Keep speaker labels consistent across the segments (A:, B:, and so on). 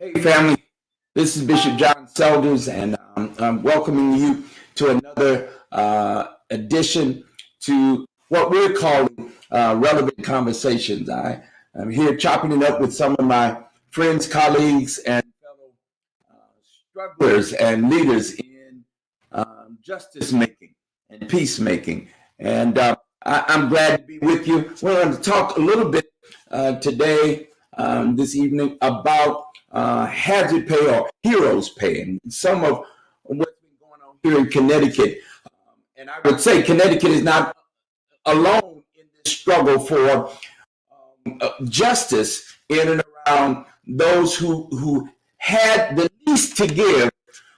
A: Hey, family. This is Bishop John Selders, and I'm welcoming you to another addition to what we're calling Relevant Conversations. I'm here chopping it up with some of my friends, colleagues, and fellow strugglers and leaders in justice making and peacemaking. And I'm glad to be with you. We're going to talk a little bit today, this evening, about hazard pay or heroes pay, and some of what's been going on here in Connecticut. And I would say Connecticut is not alone in this struggle for justice in and around those who had the least to give,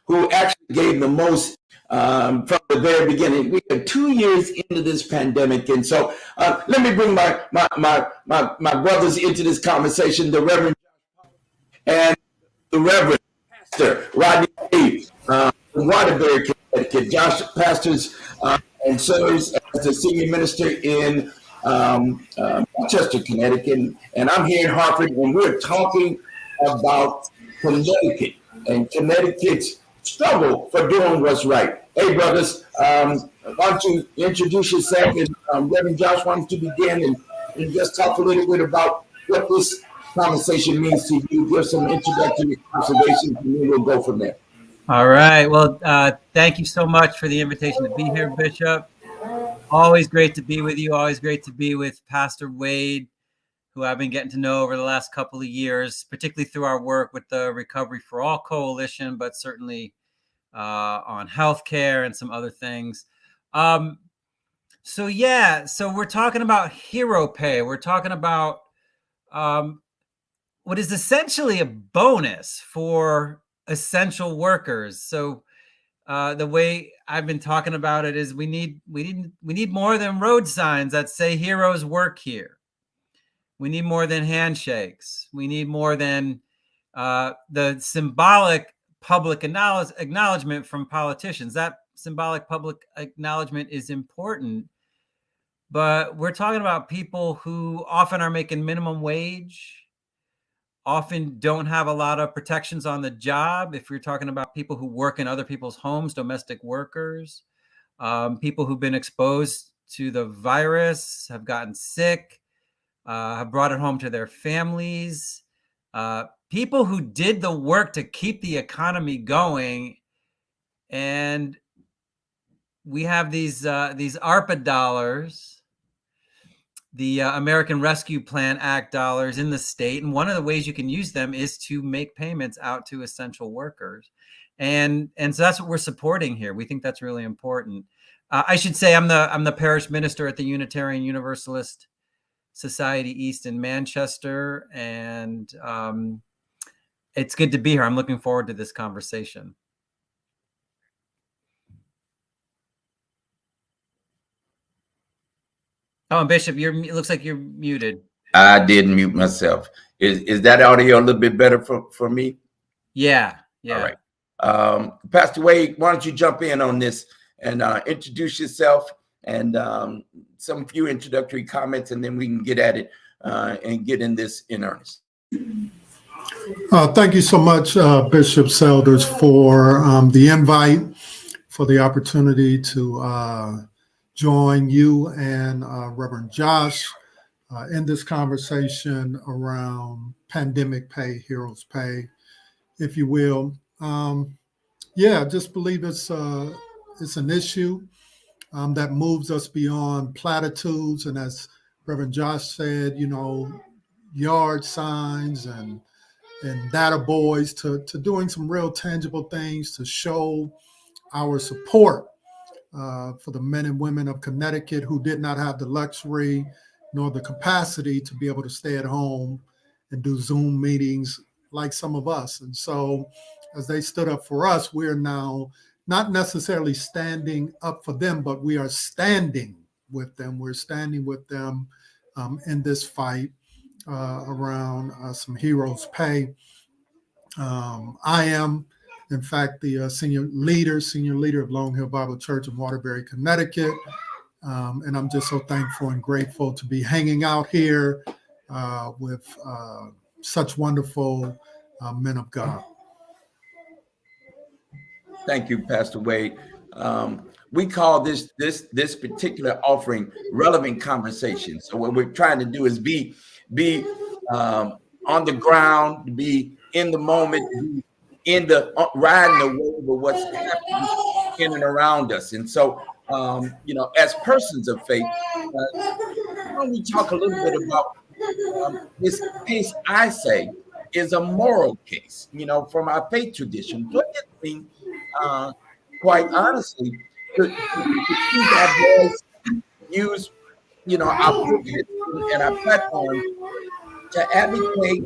A: who actually gave the most from the very beginning. We are 2 years into this pandemic, and so let me bring my brothers into this conversation, the Reverend and the Reverend Pastor Rodney Reed, from Waterbury, Connecticut. Josh pastors and serves as the senior minister in Rochester, Connecticut, and I'm here in Hartford, and we're talking about Connecticut and Connecticut's struggle for doing what's right. Hey, brothers, why don't you introduce yourself? And Reverend Josh, why don't you begin and just talk a little bit about what this conversation means to you, give some introductory observations, and then we'll go from there.
B: All right. Well, thank you so much for the invitation to be here, Bishop. Always great to be with you. Always great to be with Pastor Wade, who I've been getting to know over the last couple of years, particularly through our work with the Recovery for All Coalition, but certainly on healthcare and some other things. So we're talking about hero pay. We're talking about what is essentially a bonus for essential workers. So the way I've been talking about it is we need more than road signs that say heroes work here. We need more than handshakes. We need more than the symbolic public acknowledgement from politicians. That symbolic public acknowledgement is important, but we're talking about people who often are making minimum wage, often don't have a lot of protections on the job. If you're talking about people who work in other people's homes, domestic workers, people who've been exposed to the virus, have gotten sick, have brought it home to their families, people who did the work to keep the economy going. And we have these ARPA dollars, the American Rescue Plan Act dollars in the state. And one of the ways you can use them is to make payments out to essential workers. And so that's what we're supporting here. We think that's really important. I should say I'm the parish minister at the Unitarian Universalist Society East in Manchester. And it's good to be here. I'm looking forward to this conversation. Oh, and Bishop, it looks like you're muted.
A: I did mute myself. Is that audio a little bit better for me?
B: Yeah.
A: All right. Pastor Wade, why don't you jump in on this and introduce yourself and some few introductory comments, and then we can get at it and get in this in earnest.
C: Thank you so much, Bishop Selders, for the invite, for the opportunity to join you and Reverend Josh in this conversation around pandemic pay, heroes pay, if you will. Yeah, just believe it's an issue that moves us beyond platitudes, and as Reverend Josh said, yard signs and data boys to doing some real tangible things to show our support for the men and women of Connecticut who did not have the luxury nor the capacity to be able to stay at home and do Zoom meetings like some of us. And so as they stood up for us, we're now not necessarily standing up for them, but we are standing with them. We're standing with them in this fight around some heroes pay. I am, in fact, the senior leader of Long Hill Bible Church in Waterbury, Connecticut. And I'm just so thankful and grateful to be hanging out here with such wonderful men of God.
A: Thank you, Pastor Wade. We call this particular offering relevant conversation. So what we're trying to do is be on the ground, be in the moment, be riding the wave of what's happening in and around us. And so, as persons of faith, why don't we talk a little bit about this case? I say is a moral case. From our faith tradition. What does it mean? Quite honestly, to see our voice use, our privilege and our platform to advocate,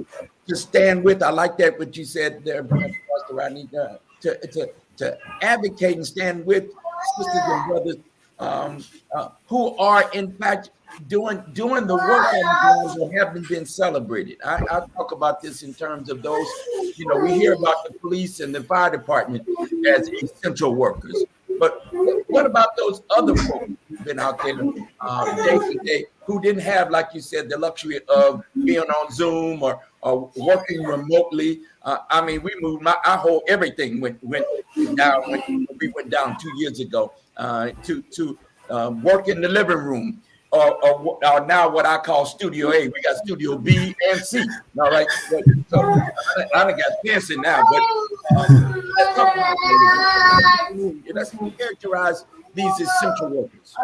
A: to stand with. I like that what you said there, Pastor Rodney, to advocate and stand with sisters and brothers who are in fact doing the work that haven't been celebrated. I talk about this in terms of those, we hear about the police and the fire department as essential workers, but what about those other folks who've been out there day to day who didn't have, like you said, the luxury of being on Zoom or working remotely? We moved our whole everything went down when we went down 2 years ago to work in the living room. Or now what I call Studio A. We got Studio B and C. All right. So I done got fancy now, but let's characterize these essential workers.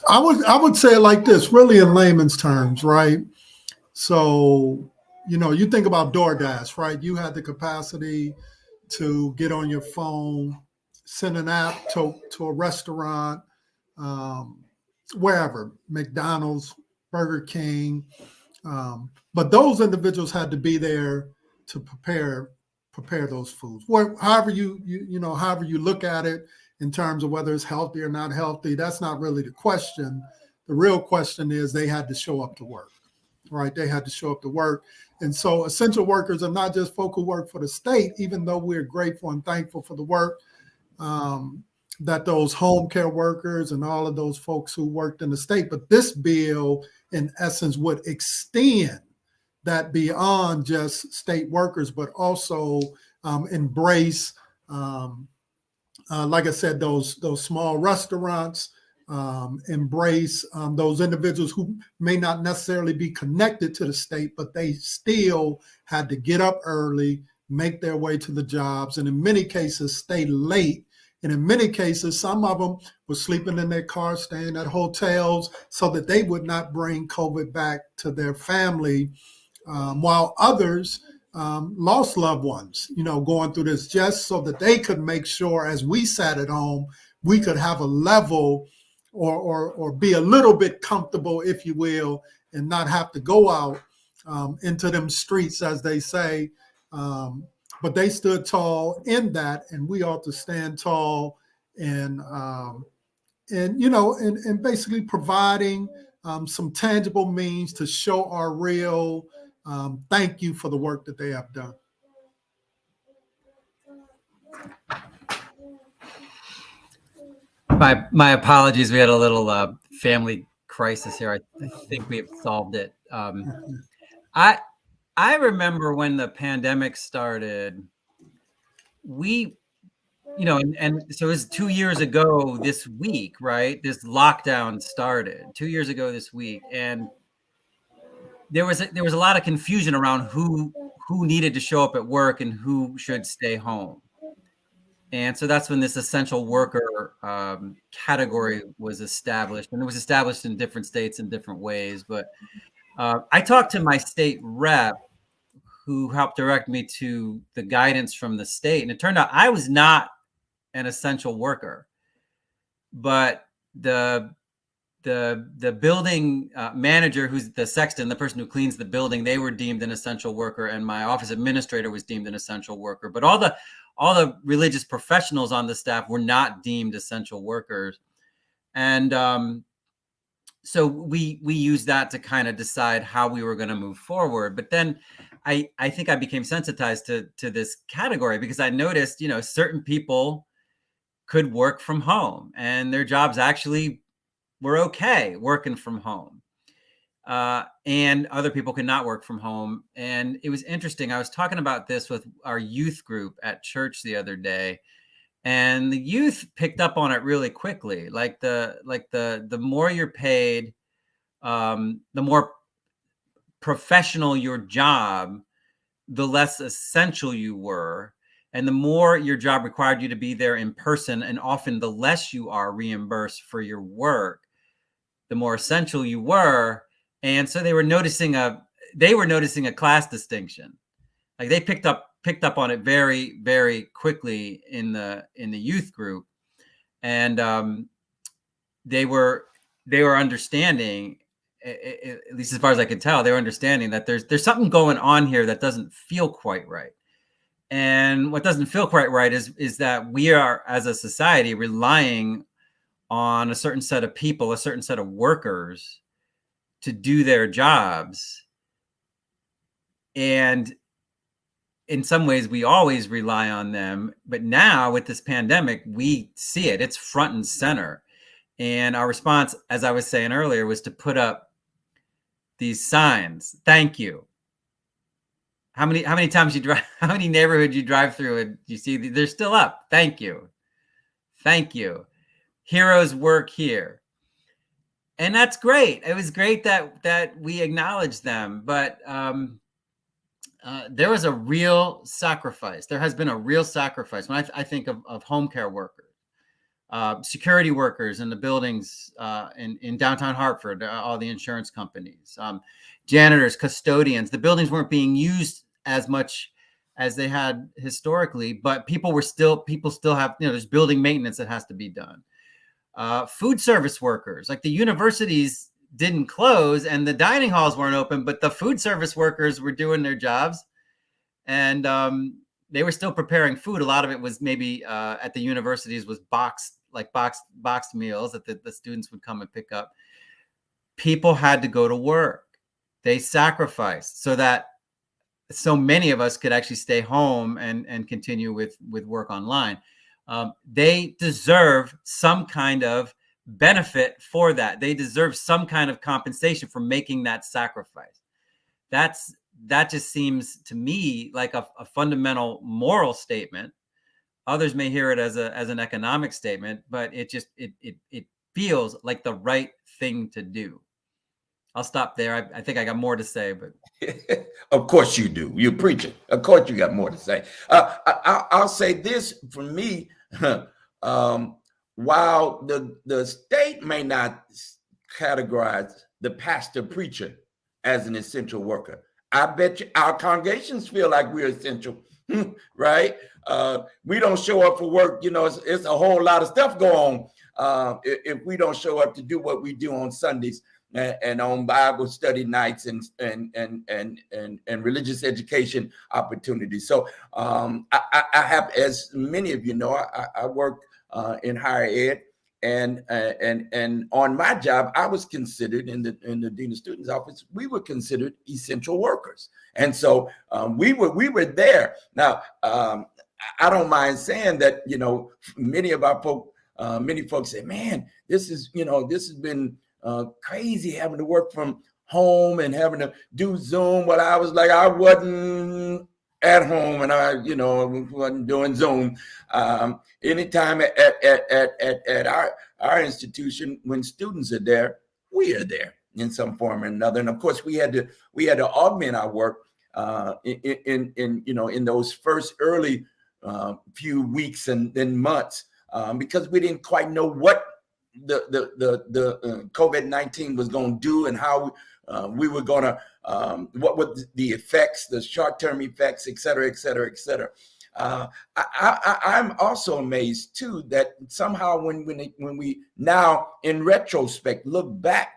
C: I would say it like this, really in layman's terms, right? So, you think about DoorDash, right? You had the capacity to get on your phone, send an app to a restaurant, wherever, McDonald's, Burger King. But those individuals had to be there to prepare those foods. However you look at it in terms of whether it's healthy or not healthy, that's not really the question. The real question is they had to show up to work, right? They had to show up to work. And so essential workers are not just folk who work for the state, even though we're grateful and thankful for the work that those home care workers and all of those folks who worked in the state. But this bill, in essence, would extend that beyond just state workers, but also embrace, like I said, those small restaurants, embrace those individuals who may not necessarily be connected to the state, but they still had to get up early, make their way to the jobs, and in many cases stay late. And in many cases, some of them were sleeping in their cars, staying at hotels so that they would not bring COVID back to their family, while others lost loved ones, going through this just so that they could make sure as we sat at home, we could have a level or be a little bit comfortable, if you will, and not have to go out into them streets, as they say, but they stood tall in that, and we ought to stand tall and basically providing some tangible means to show our real thank you for the work that they have done.
B: My apologies. We had a little family crisis here. I think we have solved it. I remember when the pandemic started, and so it was 2 years ago this week, right? This lockdown started 2 years ago this week, and there was a lot of confusion around who needed to show up at work and who should stay home. And so that's when this essential worker category was established, and it was established in different states in different ways. But I talked to my state rep, who helped direct me to the guidance from the state, and it turned out I was not an essential worker, but the building manager, who's the sexton, the person who cleans the building, they were deemed an essential worker, and my office administrator was deemed an essential worker. But all the religious professionals on the staff were not deemed essential workers, and so we used that to kind of decide how we were going to move forward. But then I think I became sensitized to this category, because I noticed, certain people could work from home and their jobs actually were okay working from home. And other people could not work from home. And it was interesting. I was talking about this with our youth group at church the other day, and the youth picked up on it really quickly. Like the more you're paid, the more professional your job, the less essential you were. And the more your job required you to be there in person, and often the less you are reimbursed for your work, the more essential you were. And so they were noticing a class distinction. Like they picked up on it very, very quickly in the youth group. And they were understanding, at least as far as I could tell, they were understanding that there's something going on here that doesn't feel quite right. And what doesn't feel quite right is that we are, as a society, relying on a certain set of people, a certain set of workers to do their jobs. And in some ways, we always rely on them. But now with this pandemic, we see it. It's front and center. And our response, as I was saying earlier, was to put up these signs. Thank you. How many times you drive, how many neighborhoods you drive through and you see they're still up? Thank you. Thank you. Heroes work here. And that's great. It was great that we acknowledged them, but there was a real sacrifice. There has been a real sacrifice. When I think of home care workers, security workers in the buildings in downtown Hartford, all the insurance companies, janitors, custodians. The buildings weren't being used as much as they had historically, but people still have, there's building maintenance that has to be done. Food service workers, like the universities didn't close and the dining halls weren't open, but the food service workers were doing their jobs, and they were still preparing food. A lot of it was maybe at the universities was boxed meals that the students would come and pick up. People had to go to work. They sacrificed so that so many of us could actually stay home and continue with work online. They deserve some kind of benefit for that. They deserve some kind of compensation for making that sacrifice. That just seems to me like a fundamental moral statement. Others may hear it as an economic statement, but it feels like the right thing to do. I'll stop there. I think I got more to say, but
A: of course you do. You're preaching. Of course you got more to say. I'll say this for me. While the state may not categorize the pastor preacher as an essential worker, I bet you our congregations feel like we're essential, right? We don't show up for work. It's a whole lot of stuff going on if we don't show up to do what we do on Sundays. and on Bible study nights and religious education opportunities. So I have, as many of you know, I work in higher ed. And on my job, I was considered in the Dean of Students office. We were considered essential workers, and so we were there. Now, I don't mind saying that, you know, many of our many folks say, "Man, this has been crazy having to work from home and having to do Zoom." Well, I was like, I wasn't at home, and I, wasn't doing Zoom. Anytime at our institution, when students are there, we are there in some form or another. And of course, we had to augment our work in those first early few weeks and then months, because we didn't quite know what the COVID-19 was going to do and how we were going to, what were the effects, the short-term effects, et cetera, et cetera, et cetera. I'm also amazed too that somehow when we now in retrospect look back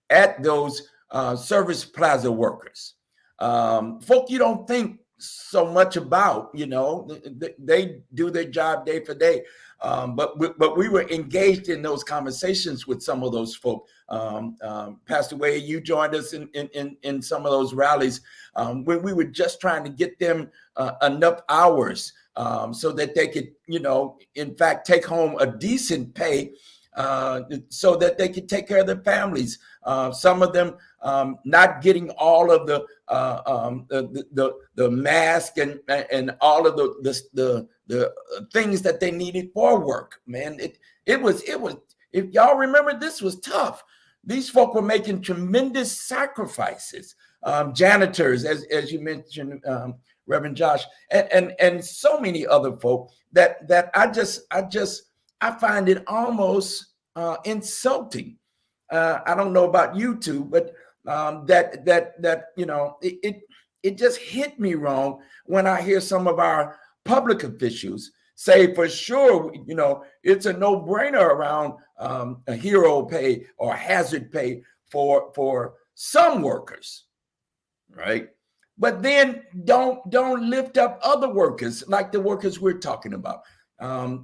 A: at those service plaza workers, folk you don't think so much about, they do their job day for day. But we were engaged in those conversations with some of those folk. Pastor Wade, you joined us in some of those rallies when we were just trying to get them enough hours so that they could, in fact, take home a decent pay so that they could take care of their families. Some of them not getting all of the mask and all of the things that they needed for work. Man, it was. If y'all remember, this was tough. These folk were making tremendous sacrifices. Janitors, as you mentioned, Reverend Josh, and so many other folk that I find it almost insulting. I don't know about you two, but it just hit me wrong when I hear some of our public officials say for sure, it's a no-brainer around a hero pay or hazard pay for some workers, right? But then don't lift up other workers like the workers we're talking about.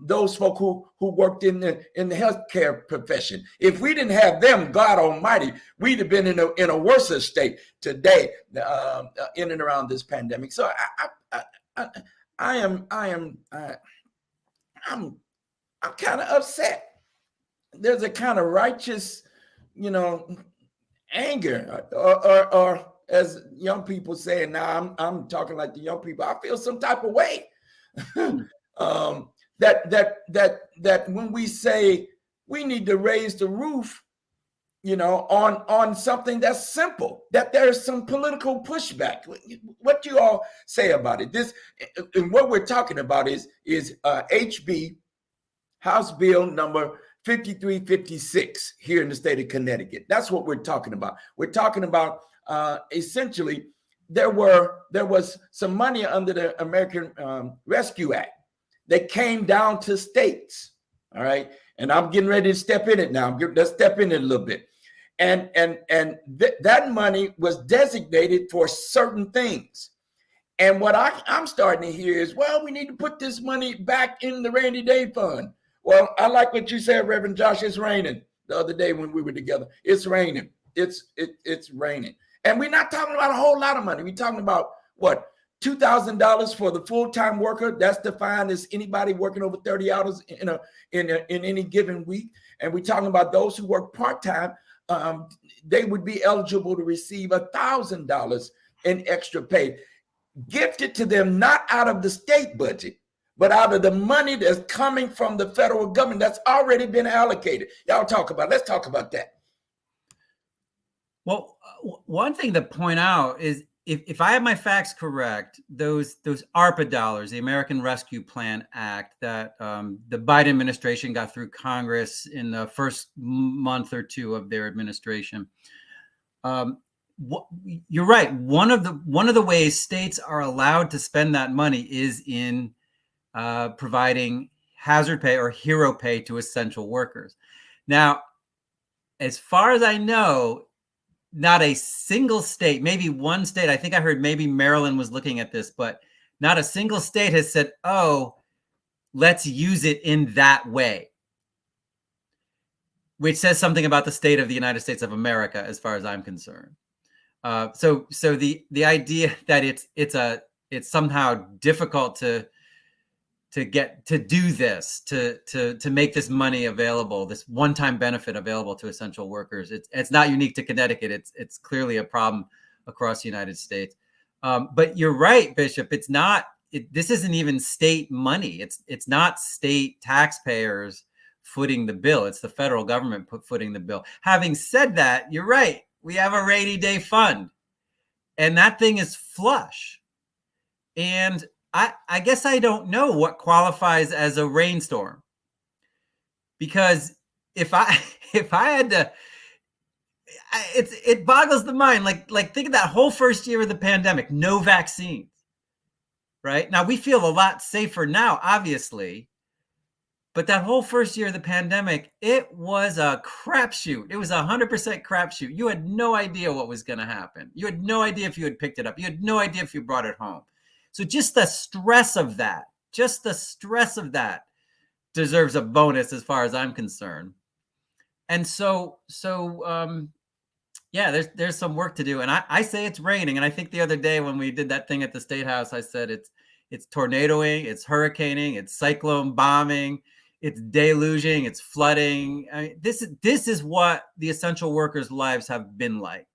A: Those folk who worked in the healthcare profession. If we didn't have them, God Almighty, we'd have been in a worse state today in and around this pandemic. So I'm kind of upset. There's a kind of righteous, anger, or as young people say, now I'm talking like the young people. I feel some type of way. That when we say we need to raise the roof, on something that's simple, that there's some political pushback. What do you all say about it? This, and what we're talking about is HB House Bill number 5356 here in the state of Connecticut. That's what we're talking about. We're talking about essentially there was some money under the American Rescue Act that came down to states. All right. And I'm getting ready to step in it now. Let's step in it a little bit. And that money was designated for certain things. And what I'm starting to hear is, well, we need to put this money back in the rainy day fund. Well, I like what you said, Reverend Josh. It's raining. The other day when we were together, it's raining. It's raining. And we're not talking about a whole lot of money. We're talking about what? $2,000 for the full-time worker. That's defined as anybody working over 30 hours in any given week. And we're talking about those who work part-time. They would be eligible to receive $1,000 in extra pay, gifted to them not out of the state budget, but out of the money that's coming from the federal government that's already been allocated. Let's talk about that.
B: Well, one thing to point out is if I have my facts correct, those ARPA dollars, the American Rescue Plan Act that the Biden administration got through Congress in the first month or two of their administration. You're right. One of the ways states are allowed to spend that money is in providing hazard pay or hero pay to essential workers. Now, as far as I know, not a single state, maybe one state, I think I heard maybe Maryland was looking at this, but not a single state has said, oh, let's use it in that way, which says something about the state of the United States of America, as far as I'm concerned. So the idea that it's somehow difficult to get to do this, to make this money available, this one-time benefit available to essential workers, it's not unique to Connecticut. It's clearly a problem across the United States. But you're right, Bishop. It's not. This isn't even state money. It's not state taxpayers footing the bill. It's the federal government footing the bill. Having said that, you're right. We have a rainy day fund, and that thing is flush. And I guess I don't know what qualifies as a rainstorm, because if I had to, it boggles the mind. Like think of that whole first year of the pandemic, no vaccines. Right now, we feel a lot safer now, obviously. But that whole first year of the pandemic, it was a crapshoot. It was 100% crapshoot. You had no idea what was going to happen. You had no idea if you had picked it up. You had no idea if you brought it home. So just the stress of that deserves a bonus as far as I'm concerned. And so yeah, there's some work to do. And I say it's raining. And I think the other day when we did that thing at the State House, I said it's tornadoing, it's hurricaning, it's cyclone bombing, it's deluging, it's flooding. I mean, this is what the essential workers' lives have been like.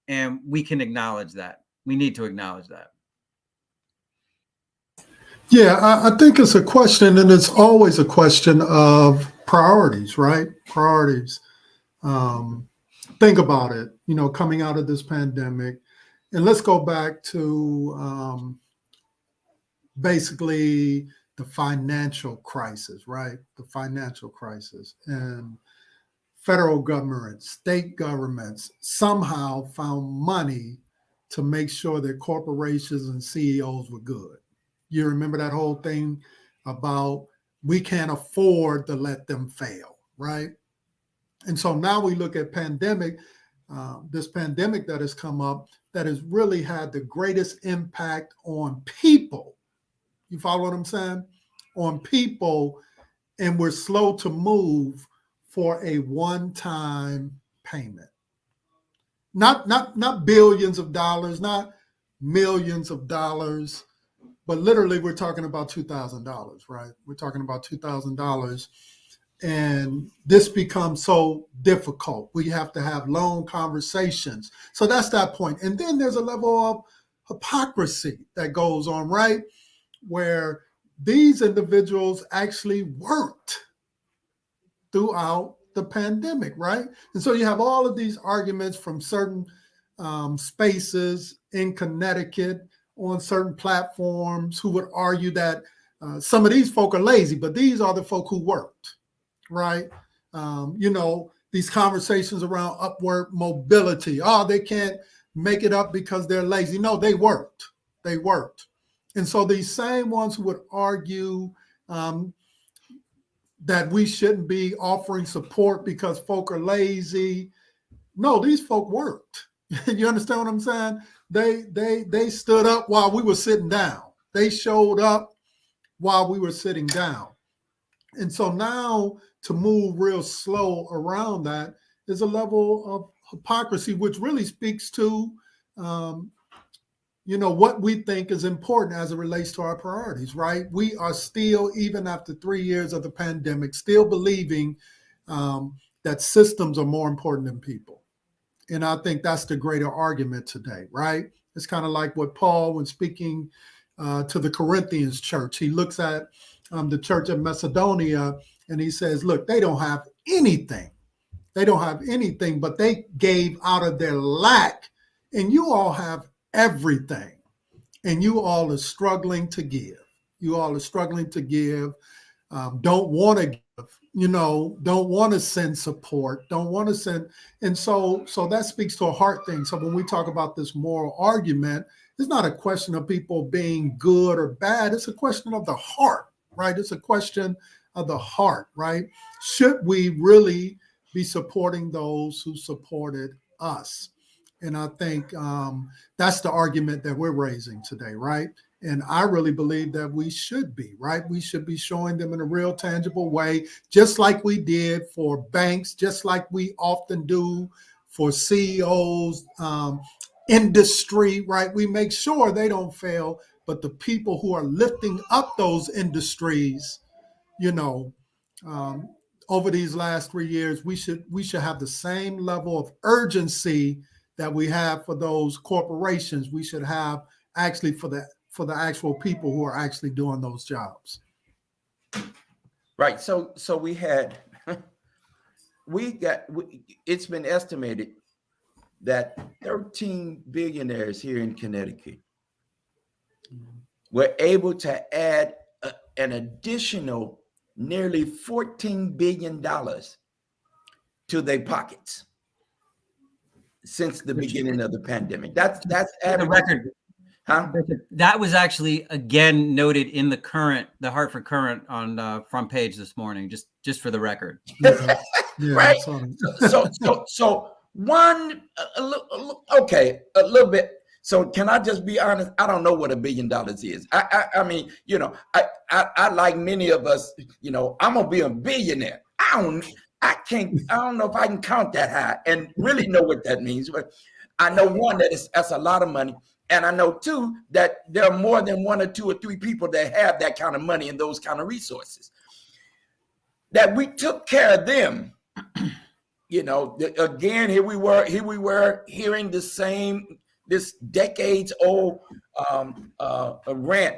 B: And we can acknowledge that. We need to acknowledge that.
C: Yeah, I think it's a question, and it's always a question of priorities, right? Priorities. Think about it, coming out of this pandemic. And let's go back to basically the financial crisis, right? The financial crisis. And federal government, state governments somehow found money to make sure that corporations and CEOs were good. You remember that whole thing about we can't afford to let them fail, right? And so now we look at this pandemic that has come up that has really had the greatest impact on people. You follow what I'm saying? On people, and we're slow to move for a one-time payment. Not billions of dollars, not millions of dollars, but literally we're talking about $2,000, right? We're talking about $2,000. And this becomes so difficult. We have to have long conversations. So that's that point. And then there's a level of hypocrisy that goes on, right? Where these individuals actually worked throughout the pandemic, right? And so you have all of these arguments from certain spaces in Connecticut on certain platforms who would argue that some of these folk are lazy, but these are the folk who worked, right? These conversations around upward mobility. Oh, they can't make it up because they're lazy. No, they worked. They worked. And so these same ones who would argue that we shouldn't be offering support because folk are lazy. No, these folk worked. You understand what I'm saying? They stood up while we were sitting down. They showed up while we were sitting down. And so now to move real slow around that is a level of hypocrisy, which really speaks to, what we think is important as it relates to our priorities, right? We are still, even after 3 years of the pandemic, still believing that systems are more important than people. And I think that's the greater argument today, right? It's kind of like what Paul, when speaking to the Corinthians church, he looks at the church of Macedonia and he says, look, they don't have anything. They don't have anything, but they gave out of their lack. And you all have everything. And you all are struggling to give. You all are struggling to give. Don't want to give. Don't want to send support, don't want to send. And so that speaks to a heart thing. So when we talk about this moral argument, it's not a question of people being good or bad. It's a question of the heart, right? It's a question of the heart, right? Should we really be supporting those who supported us. And I think that's the argument that we're raising today, right? And I really believe that we should be, right? We should be showing them in a real tangible way, just like we did for banks, just like we often do for CEOs, industry, right? We make sure they don't fail, but the people who are lifting up those industries, you know, over these last 3 years, we should have the same level of urgency that we have for those corporations. We should have actually for the actual people who are actually doing those jobs.
A: Right. So we had, it's been estimated that 13 billionaires here in Connecticut were able to add an additional nearly $14 billion to their pockets since the beginning of the pandemic. That's
B: the record.
A: Huh?
B: That was actually again noted in the Hartford Courant on front page this morning, just for the record.
C: Yeah,
A: right. So okay, a little bit. So can I just be honest? I don't know what $1 billion is. I mean, you know, I like many of us, you know, I'm gonna be a billionaire. I don't know if I can count that high and really know what that means. But I know one, that's a lot of money. And I know two, that there are more than one or two or three people that have that kind of money and those kind of resources. That we took care of them. You know, again, here we were hearing this decades old rant,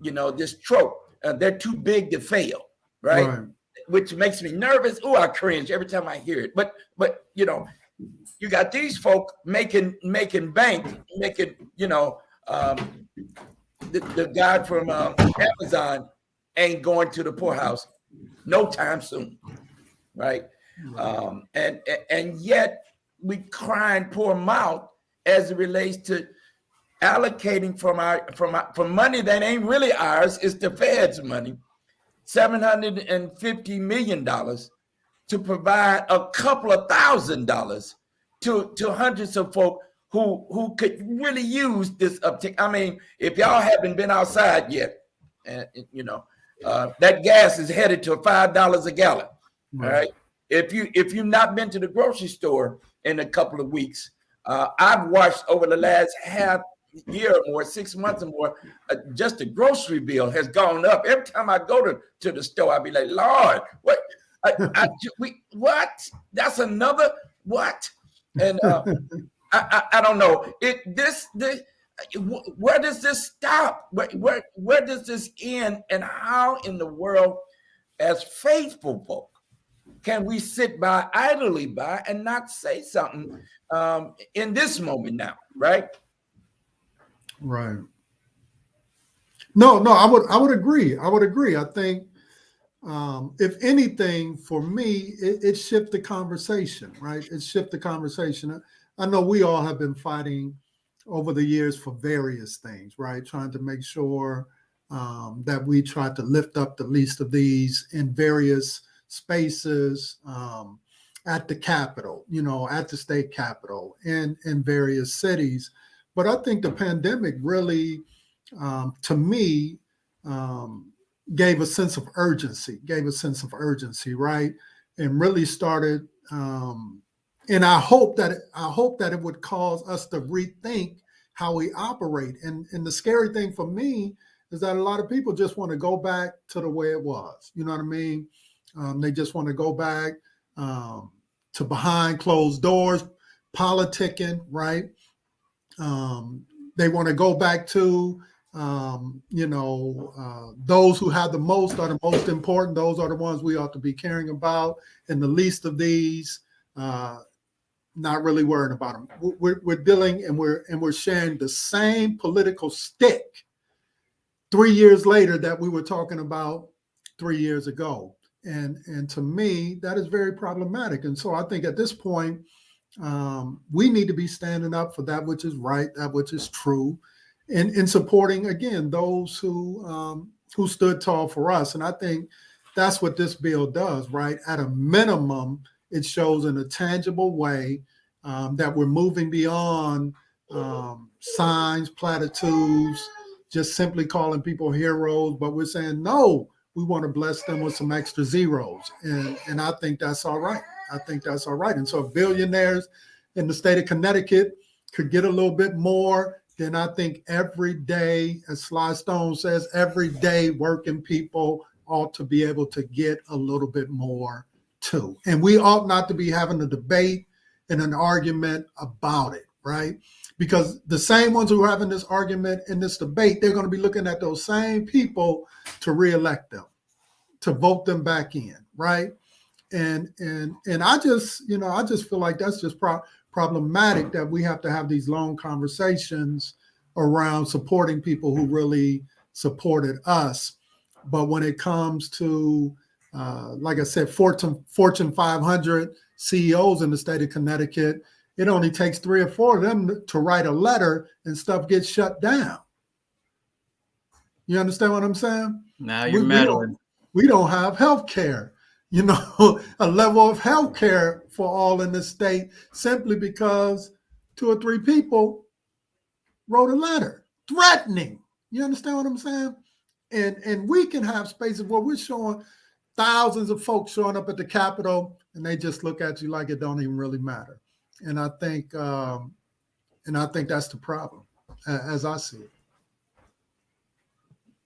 A: you know, this trope. They're too big to fail, right? Which makes me nervous. Oh, I cringe every time I hear it. But you know, you got these folk making bank, you know, the guy from Amazon ain't going to the poorhouse no time soon, right? And yet we crying poor mouth as it relates to allocating from money that ain't really ours. It's the Fed's money, $750 million to provide a couple of $1,000 to hundreds of folk who could really use this uptick. I mean, if y'all haven't been outside yet, and you know, that gas is headed to $5 a gallon. All right. If you've not been to the grocery store in a couple of weeks, I've watched over the last half year or more, 6 months or more, just the grocery bill has gone up. Every time I go to the store, I'll be like, Lord, what? What? That's another what? And I don't know. Where does this stop? Where does this end? And how in the world, as faithful folk, can we sit idly by and not say something in this moment now, right?
C: Right. No, I would agree. I think if anything, for me, it shifted the conversation, right? It shifted the conversation. I know we all have been fighting over the years for various things, right? Trying to make sure that we try to lift up the least of these in various spaces, at the Capitol, you know, at the state Capitol, in various cities. But I think the pandemic really, to me, gave a sense of urgency, right? And really started, and I hope that it would cause us to rethink how we operate. And the scary thing for me is that a lot of people just want to go back to the way it was. You know what I mean? They just want to go back to behind closed doors, politicking, right? They want to go back to, those who have the most are the most important. Those are the ones we ought to be caring about. And the least of these, not really worrying about them. We're dealing and we're sharing the same political stick 3 years later that we were talking about 3 years ago. And to me, that is very problematic. And so I think at this point, we need to be standing up for that which is right, that which is true, and in supporting, again, those who stood tall for us. And I think that's what this bill does, right? At a minimum, it shows in a tangible way that we're moving beyond signs, platitudes, just simply calling people heroes, but we're saying, no, we want to bless them with some extra zeros. And I think that's all right. I think that's all right. And so if billionaires in the state of Connecticut could get a little bit more, then I think every day, as Sly Stone says, every day working people ought to be able to get a little bit more too. And we ought not to be having a debate and an argument about it, right? Because the same ones who are having this argument and this debate, they're going to be looking at those same people to reelect them, to vote them back in, right? And I just feel like that's just problematic, that we have to have these long conversations around supporting people who really supported us. But when it comes to, like I said, Fortune 500 CEOs in the state of Connecticut, it only takes 3 or 4 of them to write a letter and stuff gets shut down. You understand what I'm saying?
B: Now you're meddling.
C: We don't have health care, a level of health care for all in the state, simply because 2 or 3 people wrote a letter threatening. You understand what I'm saying? And we can have spaces where we're showing thousands of folks showing up at the Capitol, and they just look at you like it don't even really matter. And I think that's the problem, as I see it.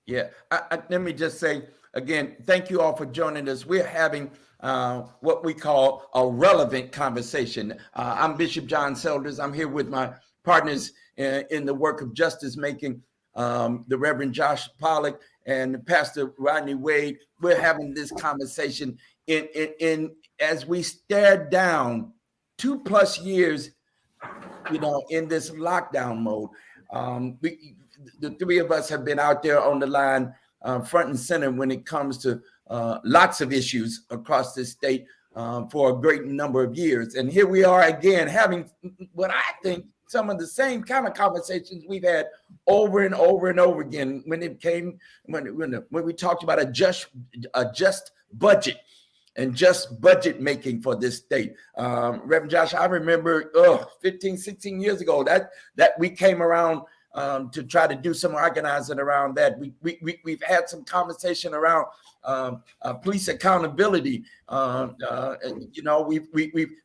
A: Yeah, let me just say again, thank you all for joining us. We're having what we call a relevant conversation. I'm Bishop John Selders. I'm here with my partners in the work of justice making, the Reverend Josh Pollack and Pastor Rodney Wade. We're having this conversation in as we stare down 2+ years, in this lockdown mode. The 3 of us have been out there on the line, front and center when it comes to lots of issues across this state for a great number of years. And here we are again having what I think some of the same kind of conversations we've had over and over and over again when we talked about a just budget and just budget making for this state. Reverend Josh, I remember 15, 16 years ago that we came around to try to do some organizing around that. We've had some conversation around police accountability.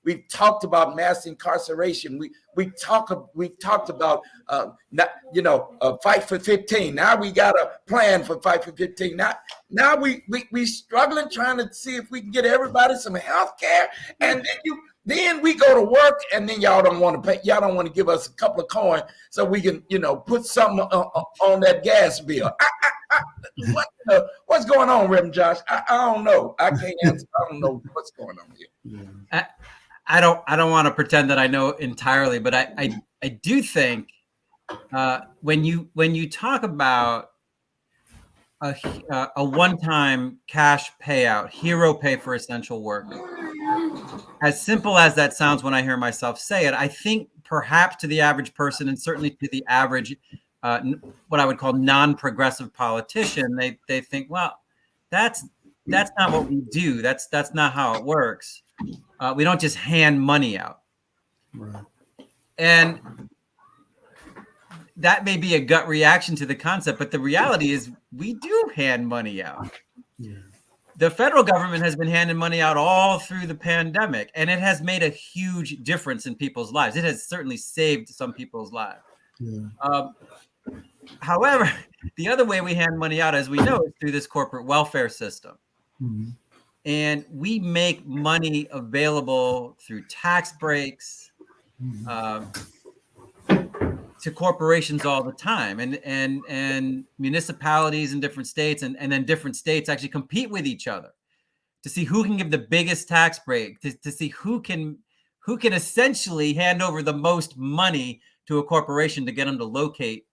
A: We've talked about mass incarceration. We've talked about Fight for 15. Now we got a plan for Fight for 15. Now we struggling trying to see if we can get everybody some health care, and then we go to work, and then y'all don't want to pay. Y'all don't want to give us a couple of coins so we can, put something on that gas bill. What's going on, Reverend Josh? I don't know. I can't answer. I don't know what's going on here.
B: I don't want to pretend that I know entirely, but I do think when you talk about a one-time cash payout, hero pay for essential work, as simple as that sounds when I hear myself say it, I think perhaps to the average person, and certainly to the average what I would call non-progressive politician, they think, well, that's not what we do. That's not how it works. We don't just hand money out.
C: Right.
B: And that may be a gut reaction to the concept, but the reality is we do hand money out.
C: Yeah.
B: The federal government has been handing money out all through the pandemic, and it has made a huge difference in people's lives. It has certainly saved some people's lives.
C: Yeah.
B: However, the other way we hand money out, as we know, is through this corporate welfare system.
C: Mm-hmm.
B: And we make money available through tax breaks to corporations all the time, and municipalities in different states, and then different states actually compete with each other to see who can give the biggest tax break, to see who can essentially hand over the most money to a corporation to get them to locate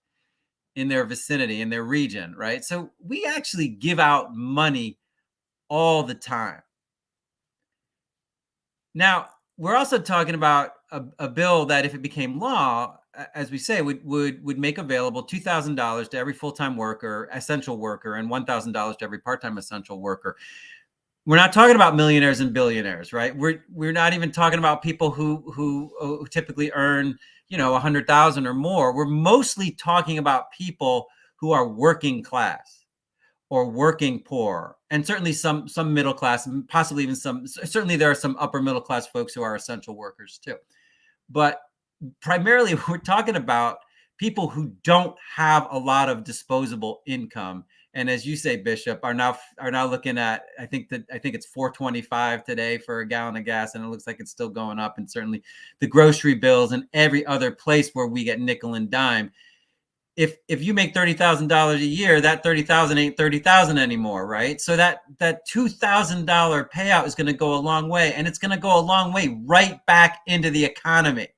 B: in their vicinity, in their region, right? So we actually give out money all the time. Now, we're also talking about a bill that, if it became law, as we say, would make available $2,000 to every full-time worker, essential worker, and $1,000 to every part-time essential worker. we're not talking about millionaires and billionaires, right? We're not even talking about people who typically earn, you know, 100,000 or more. We're mostly talking about people who are working class or working poor, and certainly some middle class, and possibly even certainly there are some upper middle class folks who are essential workers too. But primarily we're talking about people who don't have a lot of disposable income, and as you say, Bishop, are now looking at, I think it's 4.25 today for a gallon of gas, and it looks like it's still going up. And certainly the grocery bills and every other place where we get nickel and dime. If you make $30,000 a year, that 30,000 ain't 30,000 anymore, right? So that $2,000 payout is going to go a long way, and it's going to go a long way right back into the economy.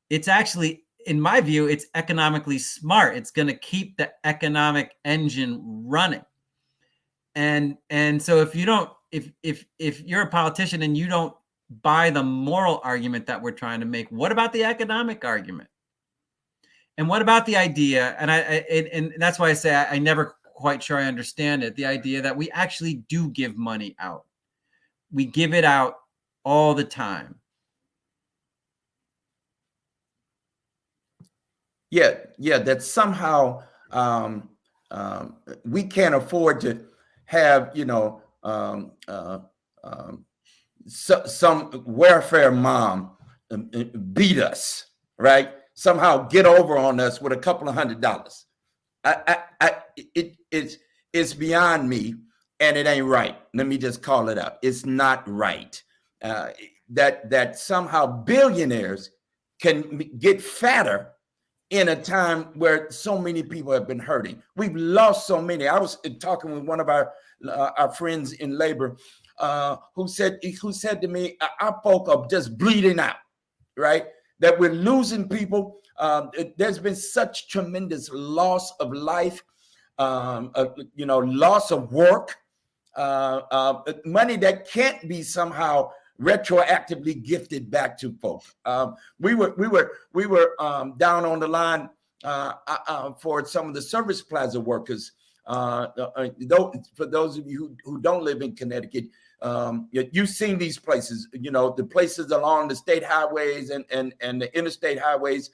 B: It's actually, in my view, it's economically smart. It's going to keep the economic engine running. And so if you don't, if you're a politician and you don't buy the moral argument that we're trying to make, what about the economic argument? And what about the idea? And that's why I say I never quite sure I understand it. The idea that we actually do give money out. We give it out all the time.
A: Yeah, that somehow we can't afford to have, you know, some welfare mom beat us, right? Somehow get over on us with a couple of $100. It's beyond me, and it ain't right. Let me just call it up. It's not right that somehow billionaires can get fatter in a time where so many people have been hurting. We've lost so many. I was talking with one of our friends in labor who said to me, our folk are just bleeding out, right? That we're losing people. There's been such tremendous loss of life, loss of work, money that can't be somehow retroactively gifted back to folks. We were down on the line for some of the Service Plaza workers. For those of you who don't live in Connecticut, you've seen these places, you know, the places along the state highways and the interstate highways.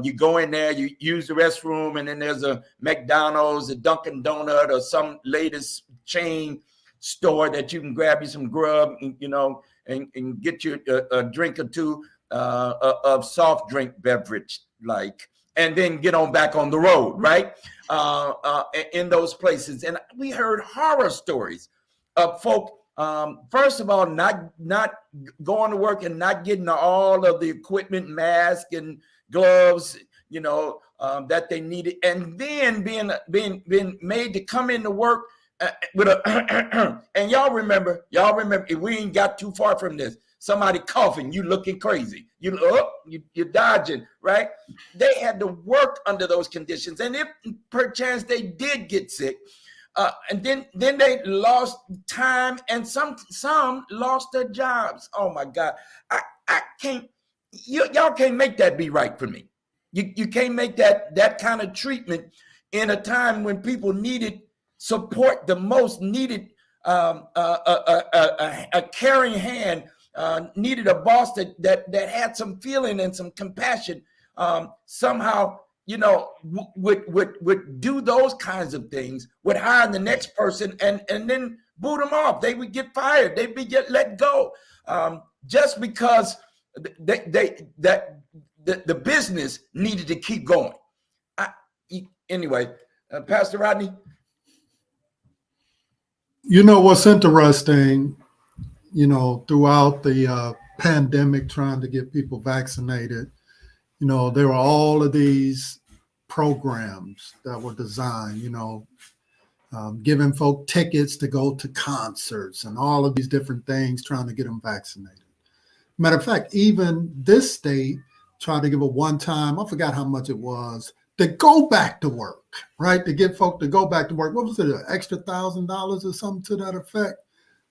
A: You go in there, you use the restroom, and then there's a McDonald's, a Dunkin' Donut, or some latest chain store that you can grab you some grub, you know, and get you a drink or two of soft drink beverage, like, and then get on back on the road, right? In those places. And we heard horror stories of folk, first of all, not going to work and not getting all of the equipment, mask and gloves, you know, that they needed, and then being made to come into work with a and y'all remember if we ain't got too far from this, somebody coughing, you looking crazy, you're dodging, right? They had to work under those conditions, and if perchance they did get sick, and then they lost time, and some lost their jobs. Oh my God, I can't. Y'all can't make that be right for me. You can't make that kind of treatment in a time when people needed support the most, needed a caring hand, needed a boss that had some feeling and some compassion. Somehow, you know, would do those kinds of things, would hire the next person and then boot them off. They would get fired. They'd get let go, just because the business needed to keep going. Anyway, Pastor Rodney.
C: You know what's interesting, you know, throughout the pandemic, trying to get people vaccinated, you know, there were all of these programs that were designed, you know, giving folk tickets to go to concerts and all of these different things, trying to get them vaccinated. Matter of fact, even this state tried to give a one-time, I forgot how much it was, to go back to work, right? To get folk to go back to work. What was it, an extra $1,000 or something to that effect,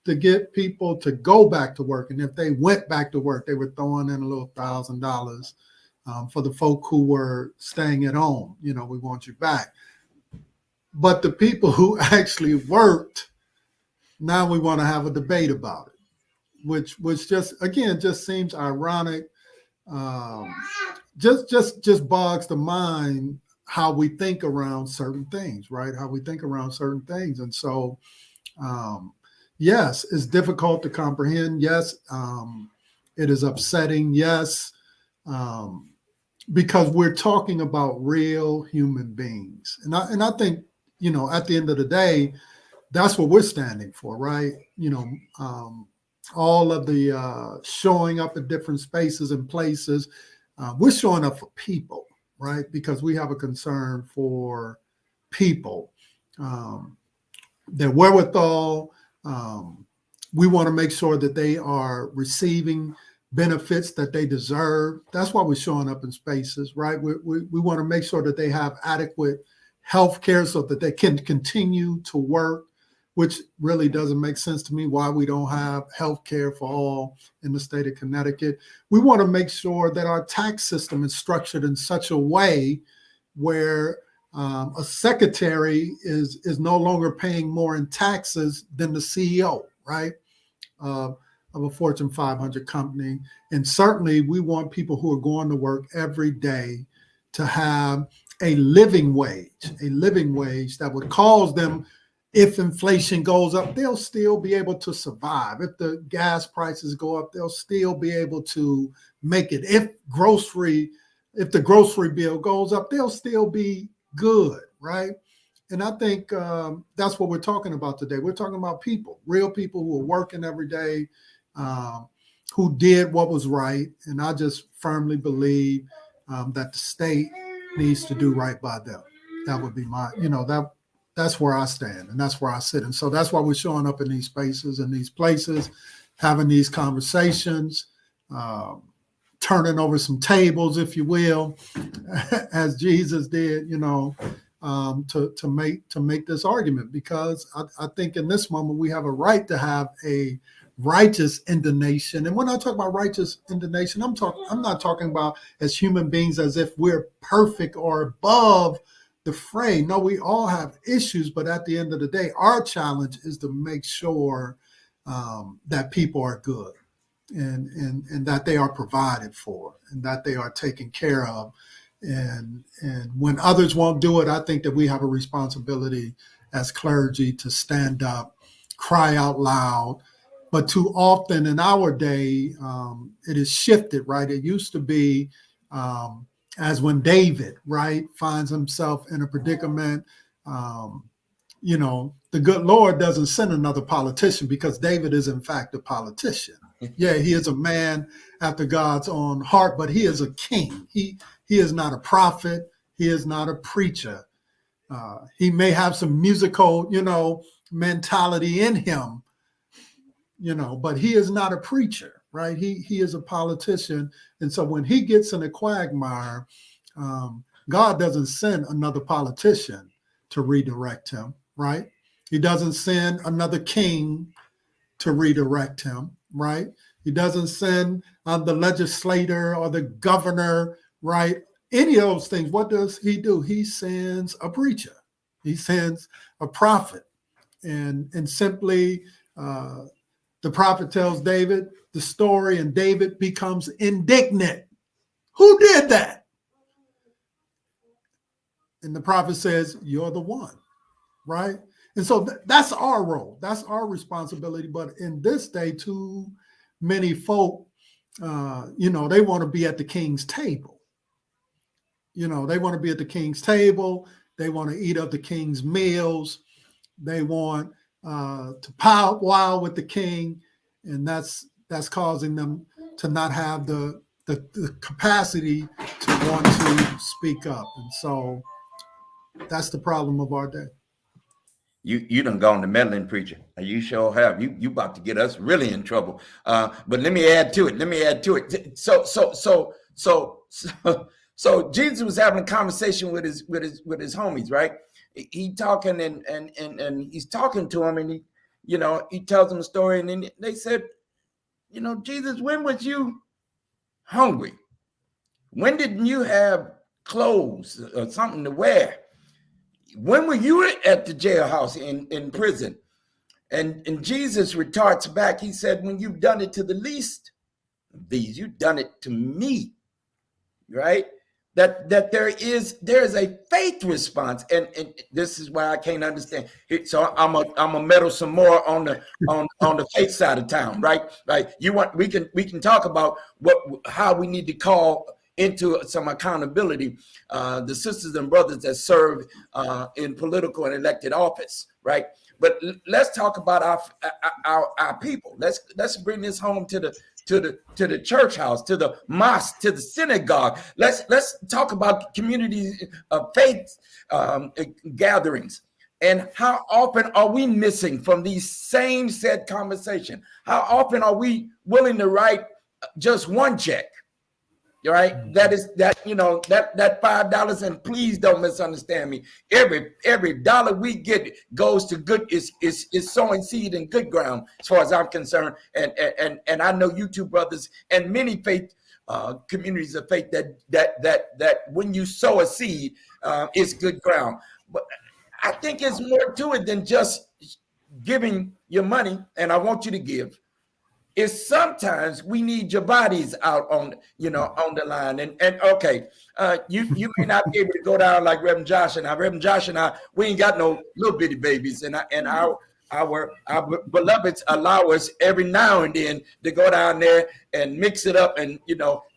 C: to get people to go back to work. And if they went back to work, they were throwing in a little $1,000 for the folk who were staying at home. You know, we want you back. But the people who actually worked Now we want to have a debate about it, which just seems ironic. Just bogs the mind how we think around certain things, right? How we think around certain things. And so, yes, it's difficult to comprehend. Yes, it is upsetting. Yes, because we're talking about real human beings. And I think, at the end of the day, that's what we're standing for, right? All of the showing up at different spaces and places, we're showing up for people, right? Because we have a concern for people, their wherewithal. We want to make sure that they are receiving benefits that they deserve. That's why we're showing up in spaces, right? We want to make sure that they have adequate health care so that they can continue to work, which really doesn't make sense to me why we don't have health care for all in the state of Connecticut. We want to make sure that our tax system is structured in such a way where a secretary is no longer paying more in taxes than the CEO, right, of a Fortune 500 company. And certainly we want people who are going to work every day to have a living wage that would cause them, if inflation goes up, they'll still be able to survive. If the gas prices go up, they'll still be able to make it. If the grocery bill goes up, they'll still be good, right? And I think that's what we're talking about today. We're talking about people, real people who are working every day, who did what was right. And I just firmly believe that the state needs to do right by them. That would be that's where I stand and that's where I sit. And so that's why we're showing up in these spaces and these places, having these conversations, turning over some tables, if you will, as Jesus did, to make this argument, because I think in this moment we have a right to have a righteous indignation. And when I talk about righteous indignation, I'm not talking about as human beings as if we're perfect or above the fray. No, we all have issues, but at the end of the day, our challenge is to make sure that people are good and that they are provided for and that they are taken care of. And when others won't do it, I think that we have a responsibility as clergy to stand up, cry out loud. But too often in our day, it is shifted, right? It used to be as when David, right, finds himself in a predicament, the good Lord doesn't send another politician because David is in fact a politician. Yeah, he is a man after God's own heart, but he is a king. He is not a prophet. He is not a preacher. He may have some musical, mentality in him, but he is not a preacher, right? He is a politician. And so when he gets in a quagmire, God doesn't send another politician to redirect him, right? He doesn't send another king to redirect him, right? He doesn't send the legislator or the governor, right? Any of those things. What does he do? He sends a preacher. He sends a prophet. And simply the prophet tells David the story and David becomes indignant. Who did that? And the prophet says, you're the one, right? And so that's our role. That's our responsibility. But in this day, too many folk, they want to be at the king's table. They want to be at the king's table. They want to eat of the king's meals. They want to powwow with the king. And that's causing them to not have the capacity to want to speak up. And so that's the problem of our day.
A: You done gone to meddling, preacher. You sure have. You about to get us really in trouble. But let me add to it. So Jesus was having a conversation with his homies, right? He talking and he's talking to him, and he tells them a story, and then they said, Jesus, when was you hungry? When didn't you have clothes or something to wear? When were you at the jailhouse in prison? And Jesus retorts back. He said, when you've done it to the least of these, you've done it to me, right? That there is a faith response, and this is why I can't understand. So I'm a meddle some more on the faith side of town, right? Right. We can talk about how we need to call into some accountability the sisters and brothers that serve in political and elected office, right? But let's talk about our people. Let's bring this home to the church house, to the mosque, to the synagogue. Let's talk about community of faith gatherings. And how often are we missing from these same said conversation? How often are we willing to write just one check? Right? That is that $5, and please don't misunderstand me. Every dollar we get goes to good, is sowing seed in good ground as far as I'm concerned. And I know you two brothers and many faith communities of faith that when you sow a seed, it's good ground. But I think it's more to it than just giving your money, and I want you to give. Is sometimes we need your bodies out on the line, and okay, you may not be able to go down like Reverend Josh and I. Reverend Josh and I, we ain't got no little bitty babies, and our beloveds allow us every now and then to go down there and mix it up and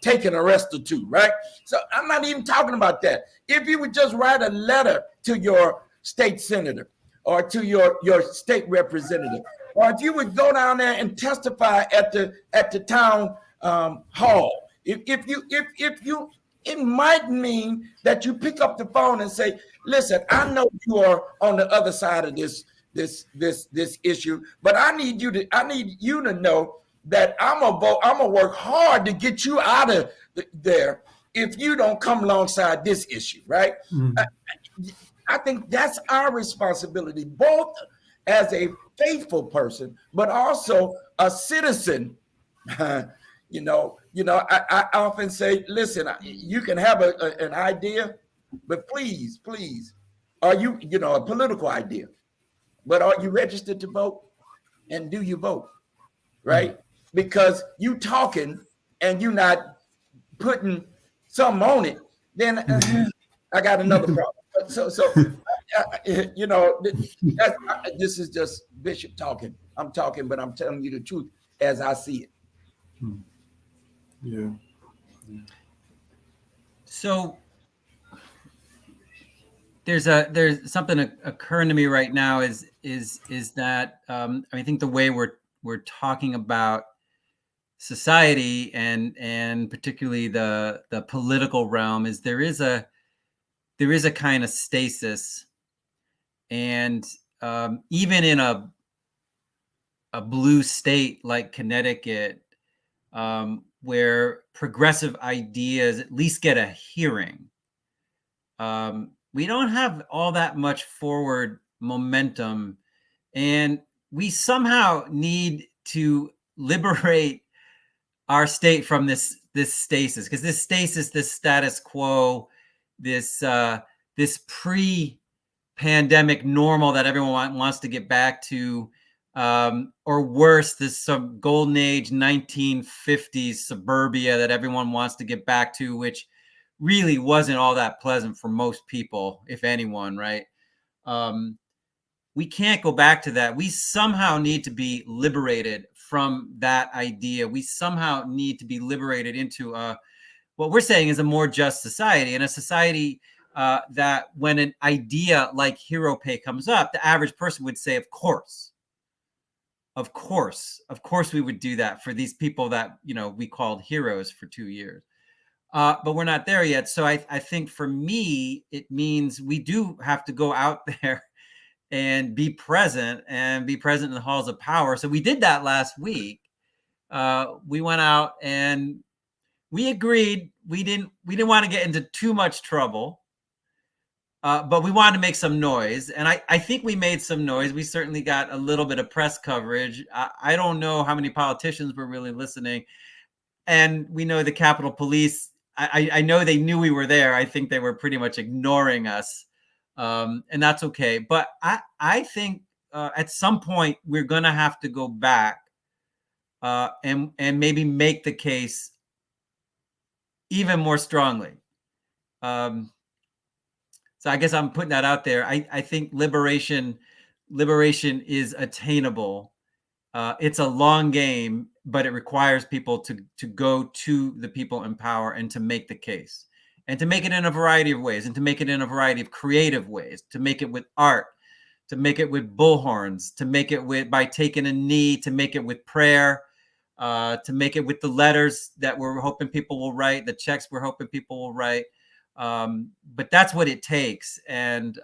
A: take an arrest or two, right? So I'm not even talking about that. If you would just write a letter to your state senator or to your state representative, or if you would go down there and testify at the town hall, if you, it might mean that you pick up the phone and say, listen, I know you are on the other side of this issue, but I need you to know that I'm gonna work hard to get you out of there if you don't come alongside this issue, right? Mm-hmm. I think that's our responsibility, both as a faithful person, but also a citizen. I often say, listen, you can have an idea, but please, are you, a political idea, but are you registered to vote? And do you vote? Right? Because you talking and you not putting something on it, then I got another problem. So this is just Bishop talking. I'm talking, but I'm telling you the truth as I see it.
C: Yeah.
B: So there's something occurring to me right now is that I think the way we're talking about society and particularly the political realm is there is a kind of stasis, and even in a blue state like Connecticut, where progressive ideas at least get a hearing, we don't have all that much forward momentum, and we somehow need to liberate our state from this stasis, because this stasis, this status quo, this pre-pandemic normal that everyone wants to get back to, or worse, this some golden age 1950s suburbia that everyone wants to get back to, which really wasn't all that pleasant for most people, if anyone, right? We can't go back to that. We somehow need to be liberated from that idea. We somehow need to be liberated into what we're saying is a more just society, and a society that when an idea like hero pay comes up, the average person would say, of course we would do that for these people that, we called heroes for 2 years. But we're not there yet. So I think for me, it means we do have to go out there and be present in the halls of power. So we did that last week. We went out and we agreed we didn't want to get into too much trouble, but we wanted to make some noise. And I think we made some noise. We certainly got a little bit of press coverage. I don't know how many politicians were really listening. And we know the Capitol Police, I know they knew we were there. I think they were pretty much ignoring us. And that's okay. But I think at some point we're going to have to go back and maybe make the case even more strongly. So I guess I'm putting that out there. I think liberation is attainable. It's a long game, but it requires people to go to the people in power and to make the case, and to make it in a variety of ways, and to make it in a variety of creative ways, to make it with art, to make it with bullhorns, to make it by taking a knee, to make it with prayer, to make it with the letters that we're hoping people will write, the checks we're hoping people will write. But that's what it takes. And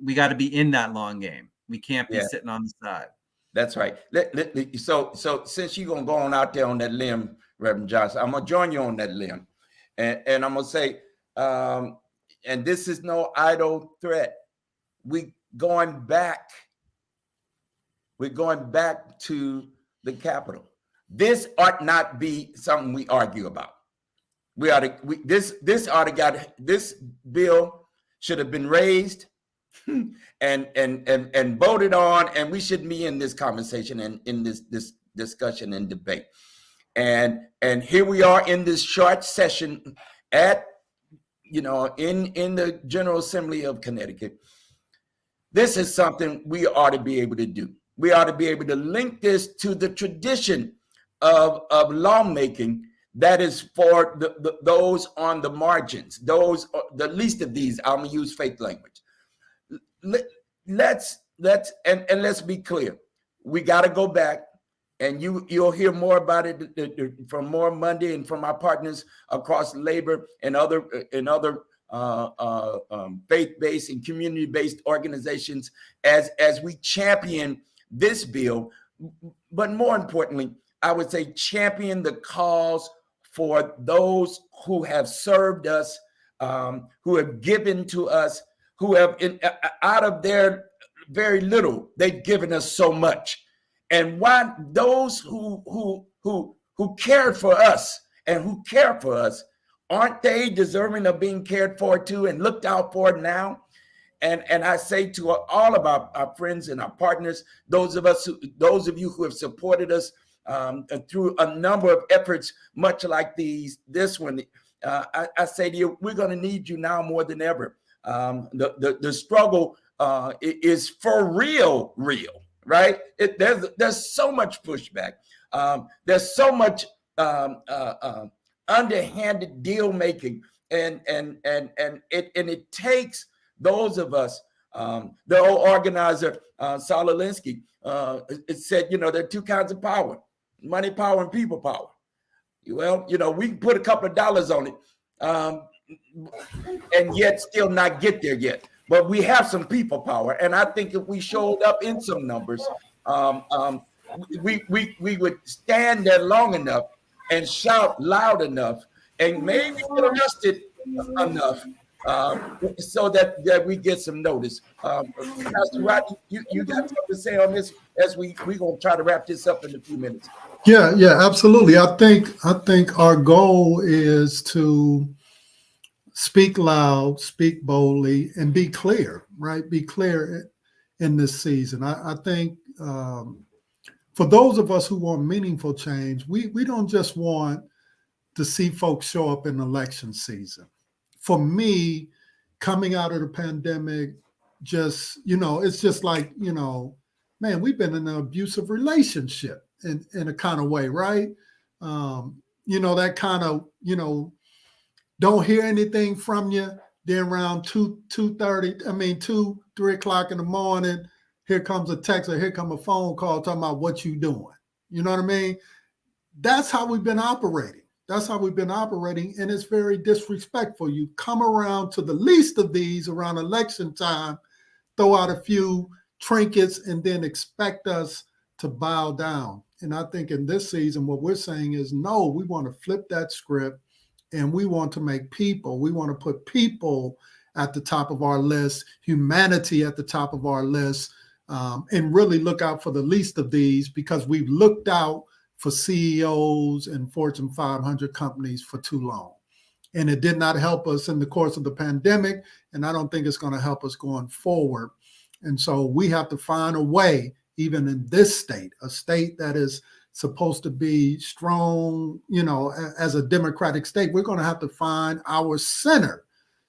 B: we got to be in that long game. We can't be sitting on the side.
A: That's right. So since you're going to go on out there on that limb, Reverend Johnson, I'm going to join you on that limb. And I'm going to say, and this is no idle threat. We're going back to the Capitol. This ought not be something we argue about. This bill should have been raised and voted on, and we should be in this conversation and in this discussion and debate. And here we are in this short session at, in the General Assembly of Connecticut. This is something we ought to be able to do. We ought to be able to link this to the tradition of lawmaking that is for those on the margins, those the least of these. I'm gonna use faith language. Let's be clear. We got to go back, and you'll hear more about it from More Monday and from our partners across labor and other faith-based and community-based organizations as we champion this bill. But more importantly, I would say champion the cause for those who have served us, who have given to us, who have out of their very little, they've given us so much. And why those who cared for us and who care for us, aren't they deserving of being cared for too and looked out for now? And I say to all of our friends and our partners, those of you who have supported us through a number of efforts, much like this one, I say to you, we're going to need you now more than ever. The struggle is for real, right? There's so much pushback. There's so much underhanded deal making, and it takes those of us. The old organizer Saul Alinsky said, there are two kinds of power: money power and people power. Well, we can put a couple of dollars on it, and yet still not get there yet. But we have some people power, and I think if we showed up in some numbers, we would stand there long enough and shout loud enough, and maybe get arrested enough so that we get some notice. Pastor Rodney, you got something to say on this as we're gonna try to wrap this up in a few minutes.
C: Yeah, absolutely. I think our goal is to speak loud, speak boldly, and be clear, right? Be clear in this season. I think for those of us who want meaningful change, we don't just want to see folks show up in election season. For me, coming out of the pandemic, it's just like, man, we've been in an abusive relationship in a kind of way, right? That kind of, don't hear anything from you. Then around 2-3 o'clock in the morning, here comes a text or here comes a phone call talking about what you doing. You know what I mean? That's how we've been operating. And it's very disrespectful. You come around to the least of these around election time, throw out a few trinkets, and then expect us to bow down. And I think in this season, what we're saying is, no, we want to flip that script, and we want to we want to put people at the top of our list, humanity at the top of our list, and really look out for the least of these, because we've looked out for CEOs and Fortune 500 companies for too long. And it did not help us in the course of the pandemic, and I don't think it's going to help us going forward. And so we have to find a way, even in this state, a state that is supposed to be strong, as a democratic state, we're going to have to find our center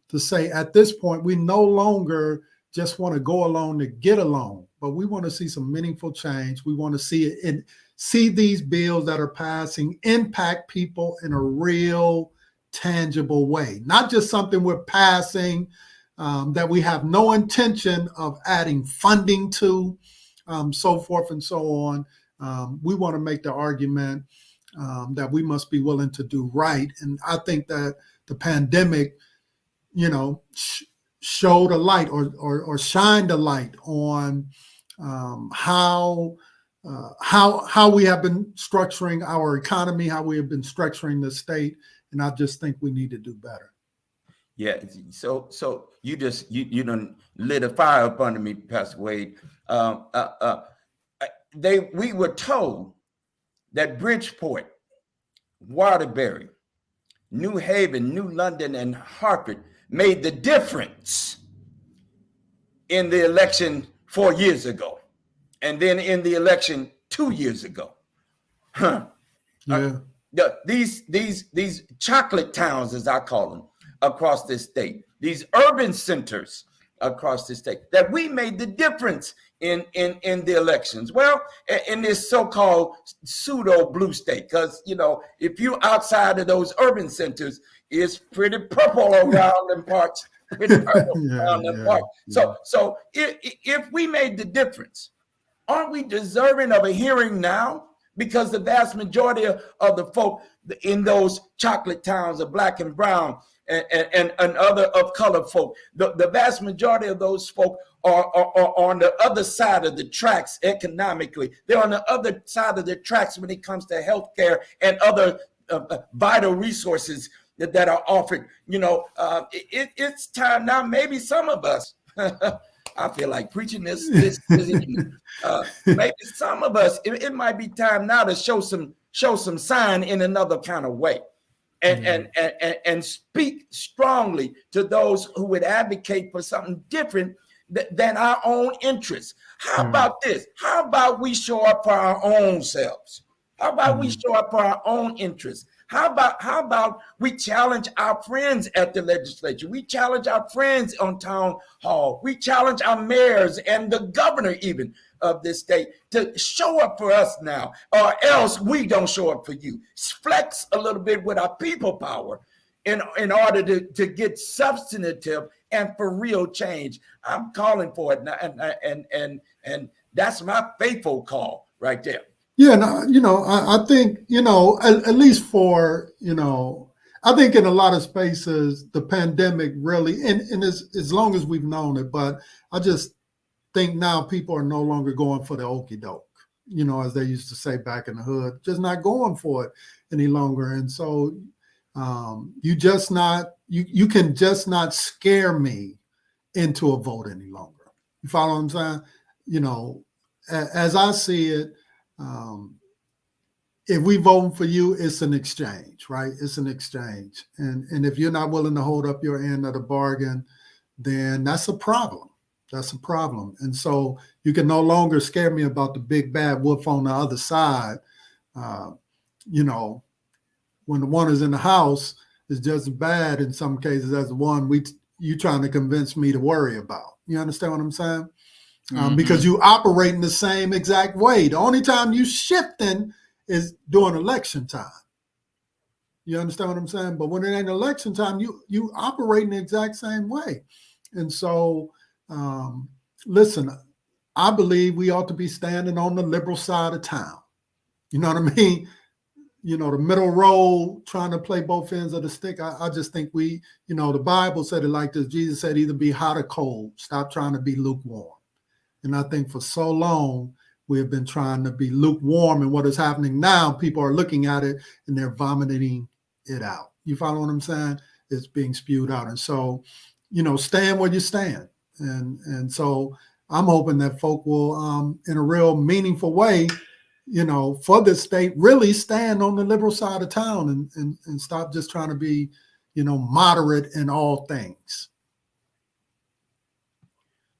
C: to say at this point, we no longer just want to go along to get along, but we want to see some meaningful change. We want to see it and see these bills that are passing impact people in a real, tangible way, not just something we're passing that we have no intention of adding funding to, so forth and so on. We want to make the argument that we must be willing to do right. And I think that the pandemic, showed a light or shined a light on how we have been structuring our economy, how we have been structuring the state. And I just think we need to do better.
A: Yeah. So you done lit a fire up under me, Pastor Wade. We were told that Bridgeport, Waterbury, New Haven, New London, and Hartford made the difference in the election 4 years ago, and then in the election 2 years ago.
C: Yeah.
A: These chocolate towns, as I call them, across this state, these urban centers across this state, that we made the difference in the elections. Well, in this so-called pseudo blue state, because if you outside of those urban centers, it's pretty purple around them parts. So if we made the difference, aren't we deserving of a hearing now? Because the vast majority of the folk in those chocolate towns are Black and brown and other of color folk. The vast majority of those folk are on the other side of the tracks economically. They're on the other side of the tracks when it comes to healthcare and other vital resources that are offered. It's time now. Maybe some of us, I feel like preaching this evening. Maybe some of us, it might be time now to show some sign in another kind of way, and speak strongly to those who would advocate for something different than our own interests. How about this? How about we show up for our own selves? How about we show up for our own interests? How about we challenge our friends at the legislature? We challenge our friends on town hall. We challenge our mayors and the governor even of this state to show up for us now, or else we don't show up for you. Flex a little bit with our people power in order to get substantive and for real change. I'm calling for it now, and that's my faithful call right there.
C: Yeah, no, I think, at least for, I think in a lot of spaces, the pandemic really, and as long as we've known it, but I just think now people are no longer going for the okie doke, as they used to say back in the hood, just not going for it any longer. And so you can just not scare me into a vote any longer. You follow what I'm saying? As I see it, if we vote for you, it's an exchange, right? It's an exchange. And if you're not willing to hold up your end of the bargain, then that's a problem. That's a problem. And so you can no longer scare me about the big bad wolf on the other side. When the one is in the house, is just as bad in some cases as the one you trying to convince me to worry about. You understand what I'm saying? Because you operate in the same exact way. The only time you shifting is during election time. You understand what I'm saying? But when it ain't election time, you operate in the exact same way. And so, listen, I believe we ought to be standing on the liberal side of town. You know what I mean? The middle road, trying to play both ends of the stick. I just think the Bible said it like this. Jesus said, either be hot or cold. Stop trying to be lukewarm. And I think for so long, we have been trying to be lukewarm. And what is happening now, people are looking at it and they're vomiting it out. You follow what I'm saying? It's being spewed out. And so, stand where you stand. And so I'm hoping that folk will, in a real meaningful way, for this state, really stand on the liberal side of town and stop just trying to be, moderate in all things.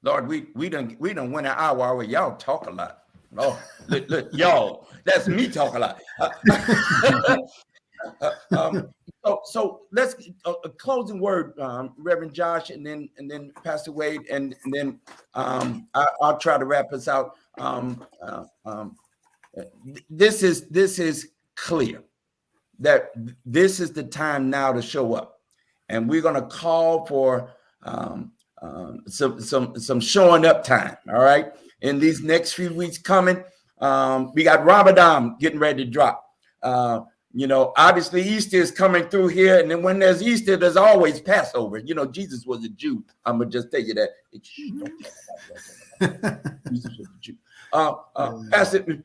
A: Lord, we done went an hour where y'all talk a lot. Oh, look, y'all, that's me talk a lot. So let's a closing word, Reverend Josh, and then Pastor Wade, and then I'll try to wrap us out. This is clear that this is the time now to show up, and we're going to call for some showing up time. All right, in these next few weeks coming, we got Ramadan getting ready to drop. Obviously Easter is coming through here, and then when there's Easter, there's always Passover. Jesus was a Jew. I'm gonna just tell you that. Jesus was a Jew. Pastor,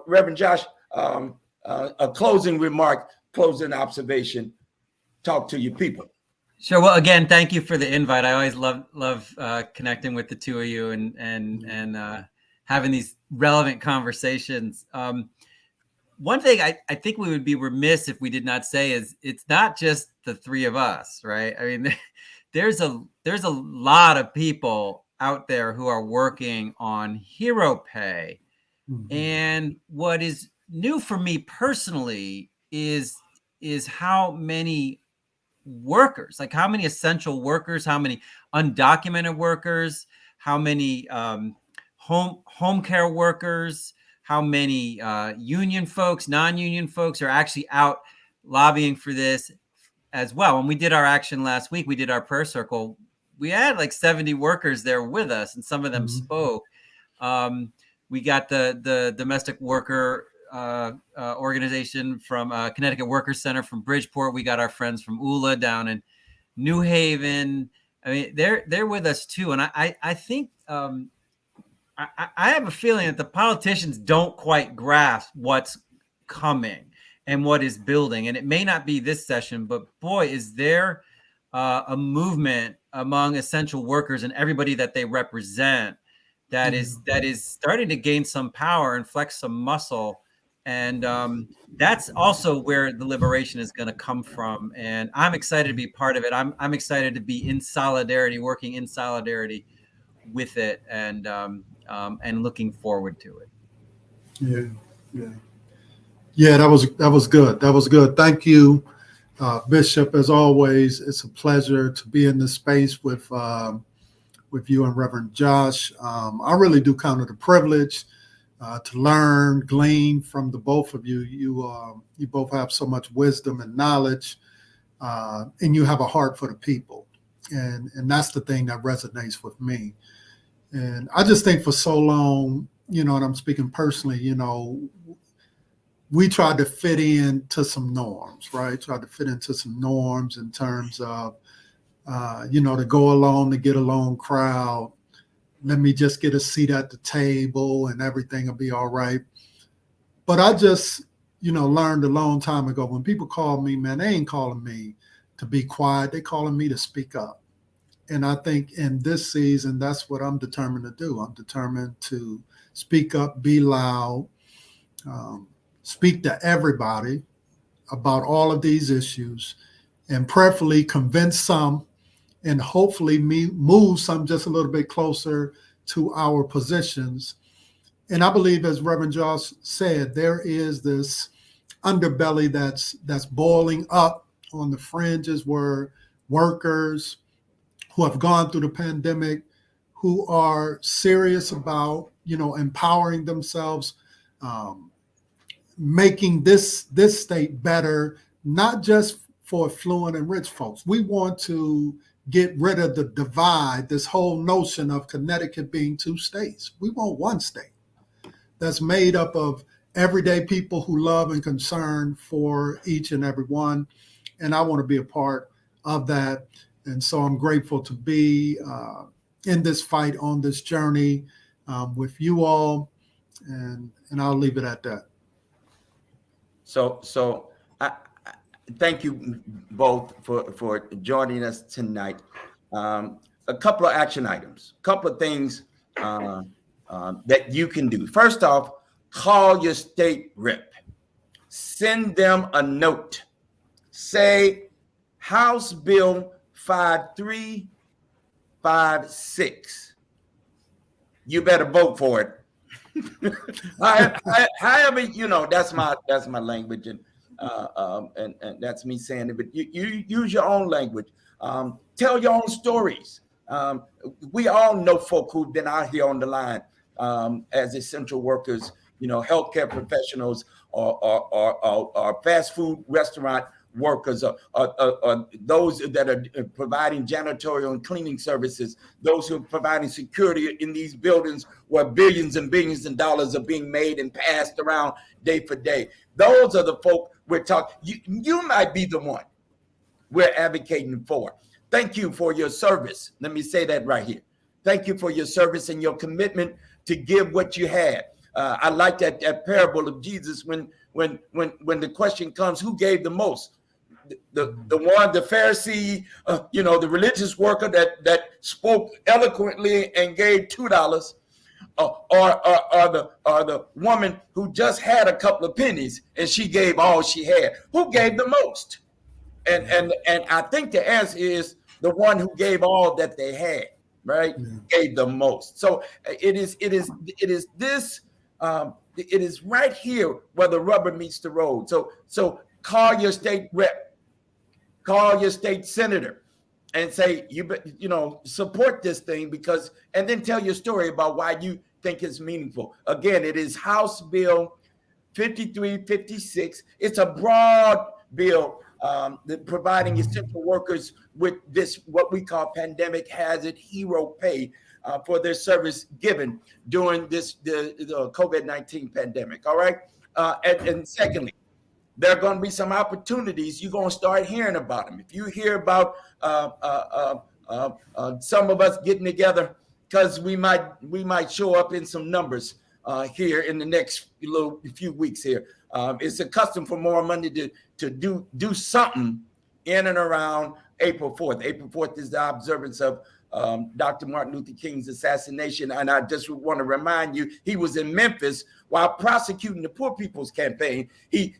A: Reverend Josh, a closing remark, closing observation. Talk to your people.
B: Sure. Well, again, thank you for the invite. I always love connecting with the two of you and having these relevant conversations. One thing I think we would be remiss if we did not say is it's not just the three of us, right? I mean, there's a lot of people out there who are working on Hero Pay. Mm-hmm. And what is new for me personally is how many workers, like how many essential workers, how many undocumented workers, how many home care workers, how many union folks, non-union folks are actually out lobbying for this as well. When we did our action last week, we did our prayer circle. We had like 70 workers there with us, and some of them spoke. We got the domestic worker organization from Connecticut Workers Center from Bridgeport. We got our friends from ULA down in New Haven. I mean, they're with us too. And I think I have a feeling that the politicians don't quite grasp what's coming and what is building. And it may not be this session, but boy, is there a movement among essential workers and everybody that they represent that is starting to gain some power and flex some muscle. And that's also where the liberation is going to come from. And I'm excited to be part of it. I'm excited to be in solidarity, working in solidarity with it, and looking forward to it.
C: Yeah. That was good. That was good. Thank you, Bishop. As always, it's a pleasure to be in this space with you and Reverend Josh. I really do count it a privilege to learn, glean from the both of you. You both have so much wisdom and knowledge, and you have a heart for the people, and that's the thing that resonates with me. And I just think for so long, and I'm speaking personally, we tried to fit into some norms, right? Tried to fit into some norms in terms of, to go along, to get along crowd. Let me just get a seat at the table and everything will be all right. But I just, learned a long time ago, when people call me, man, they ain't calling me to be quiet. They calling me to speak up. And I think in this season, that's what I'm determined to do. I'm determined to speak up, be loud, speak to everybody about all of these issues, and prayerfully convince some, and hopefully move some just a little bit closer to our positions. And I believe, as Reverend Josh said, there is this underbelly that's boiling up on the fringes, where workers who have gone through the pandemic, who are serious about, empowering themselves, making this state better, not just for affluent and rich folks. We want to get rid of the divide, this whole notion of Connecticut being two states. We want one state that's made up of everyday people who love and concern for each and every one. And I want to be a part of that. And so I'm grateful to be in this fight, on this journey with you all. And I'll leave it at that.
A: So I thank you both for joining us tonight. A couple of action items, a couple of things that you can do. First off, call your state rep. Send them a note. Say, House Bill 5356 you better vote for it. However, that's my language, and that's me saying it. But you use your own language. Tell your own stories. We all know folk who've been out here on the line as essential workers, healthcare professionals, or fast food restaurant workers, or those that are providing janitorial and cleaning services, those who are providing security in these buildings where billions and billions of dollars are being made and passed around day for day. Those are the folk we're talking. You might be the one we're advocating for. Thank you for your service. Let me say that right here. Thank you for your service and your commitment to give what you had. I like that parable of Jesus when the question comes, who gave the most? The Pharisee, the religious worker that spoke eloquently and gave $2, or the woman who just had a couple of pennies and she gave all she had. Who gave the most? And I think the answer is the one who gave all that they had, right? Yeah. Gave the most. So it is this. It is right here where the rubber meets the road. So call your state rep, call your state senator, and say support this thing and then tell your story about why you think it's meaningful. Again, it is House Bill 5356. It's a broad bill providing essential workers with this what we call pandemic hazard hero pay for their service given during the COVID-19 pandemic. All right. And secondly, there are going to be some opportunities. You're going to start hearing about them. If you hear about some of us getting together, because we might show up in some numbers here in the next few weeks here. It's a custom for More Monday to do something in and around April 4th. April 4th is the observance of Dr. Martin Luther King's assassination. And I just want to remind you, he was in Memphis while prosecuting the Poor People's Campaign. He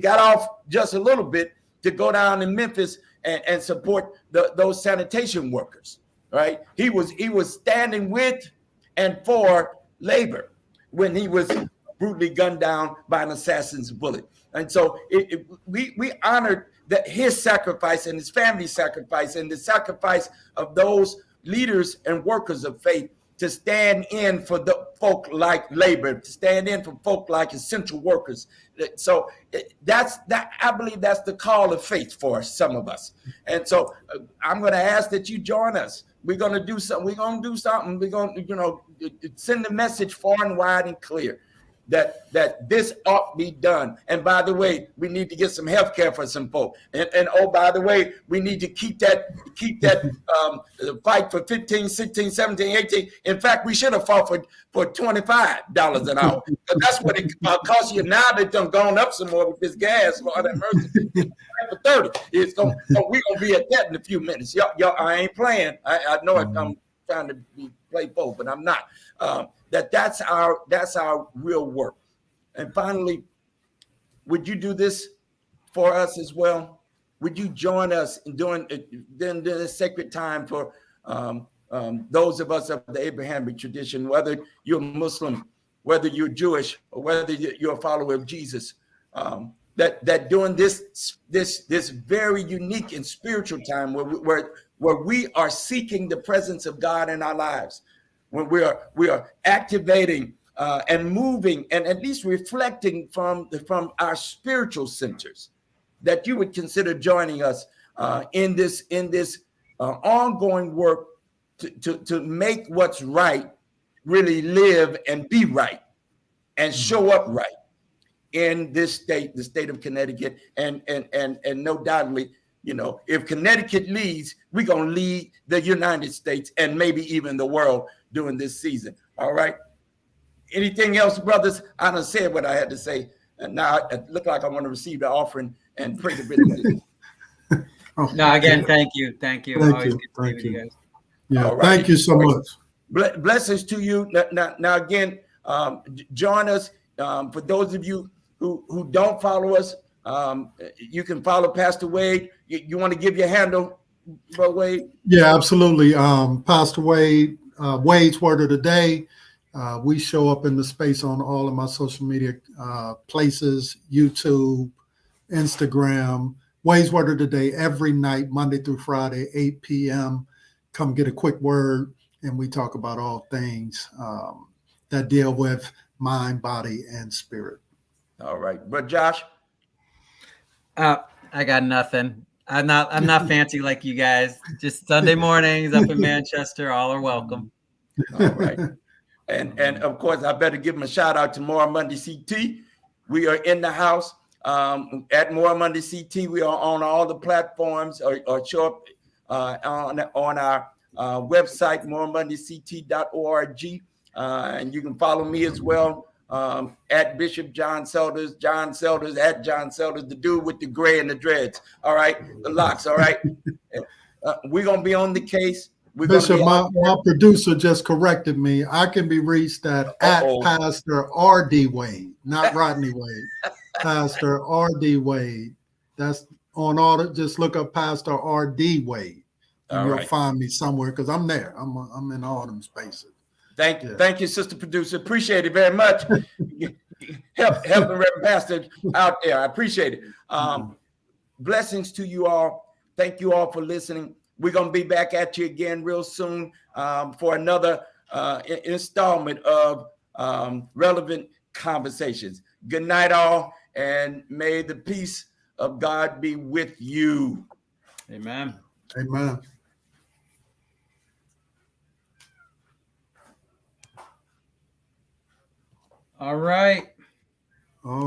A: got off just a little bit to go down in Memphis and support those sanitation workers, right? He was standing with and for labor when he was brutally gunned down by an assassin's bullet. And so we honored his sacrifice and his family's sacrifice and the sacrifice of those leaders and workers of faith to stand in for the folk like labor, to stand in for folk like essential workers. So I believe that's the call of faith for some of us. And so I'm going to ask that you join us. We're going to do something. We're going to send the message far and wide and clear that this ought to be done. And by the way, we need to get some health care for some folk. And oh, by the way, we need to keep that fight for 15, 16, 17, 18. In fact, we should have fought for $25 an hour. That's what it costs you now. They've done gone up some more with this gas. Lord have mercy. For 30. We're gonna be at that in a few minutes. Y'all, I ain't playing. I know I'm trying to play both, but I'm not. That's our real work. And finally, would you do this for us as well? Would you join us in doing this sacred time for those of us of the Abrahamic tradition, whether you're Muslim, whether you're Jewish, or whether you're a follower of Jesus, that during this very unique and spiritual time where we are seeking the presence of God in our lives, when we are activating and moving and at least reflecting from our spiritual centers, that you would consider joining us in this ongoing work to make what's right really live and be right and show up right in this state, the state of Connecticut, and no doubtly, if Connecticut leads, we're gonna lead the United States and maybe even the world during this season. All right. Anything else, brothers? I done said what I had to say, and now it look like I want to receive the offering and pray the bit.
B: No, again, thank you.
C: Thank
B: Always
C: you.
B: good to be with you guys.
C: Yeah,
A: right.
C: Thank you so much.
A: Blessings to you. Now again, join us. For those of you who don't follow us, you can follow Pastor Wade. You want to give your handle, Brother Wade?
C: Yeah, absolutely. Pastor Wade Wade's Word of the Day. We show up in the space on all of my social media places, YouTube, Instagram. Wade's Word of the Day every night, Monday through Friday, 8 p.m. Come get a quick word, and we talk about all things that deal with mind, body, and spirit.
A: All right, but Josh.
B: I got nothing. I'm not fancy like you guys. Just Sunday mornings up in Manchester. All are welcome.
A: All right. And of course, I better give them a shout out to More Monday CT. We are in the house at More Monday CT. We are on all the platforms or show up on our website, moremondayct.org. And you can follow me as well at Bishop John Selders, at John Selders, the dude with the gray and the dreads. All right, the locks. All right. We're going to be on the case.
C: Bishop, my producer just corrected me. I can be reached at Pastor R.D. Wade, not Rodney Wade. Pastor R.D. Wade. That's on all the, just look up Pastor R.D. Wade. And you'll find me somewhere because I'm there. I'm in all them spaces.
A: Thank you. Thank you, Sister Producer. Appreciate it very much. Helping Reverend Pastor out there. I appreciate it. Blessings to you all. Thank you all for listening. We're going to be back at you again real soon for another installment of Relevant Conversations. Good night, all, and may the peace of God be with you.
B: Amen.
C: Amen.
B: All right.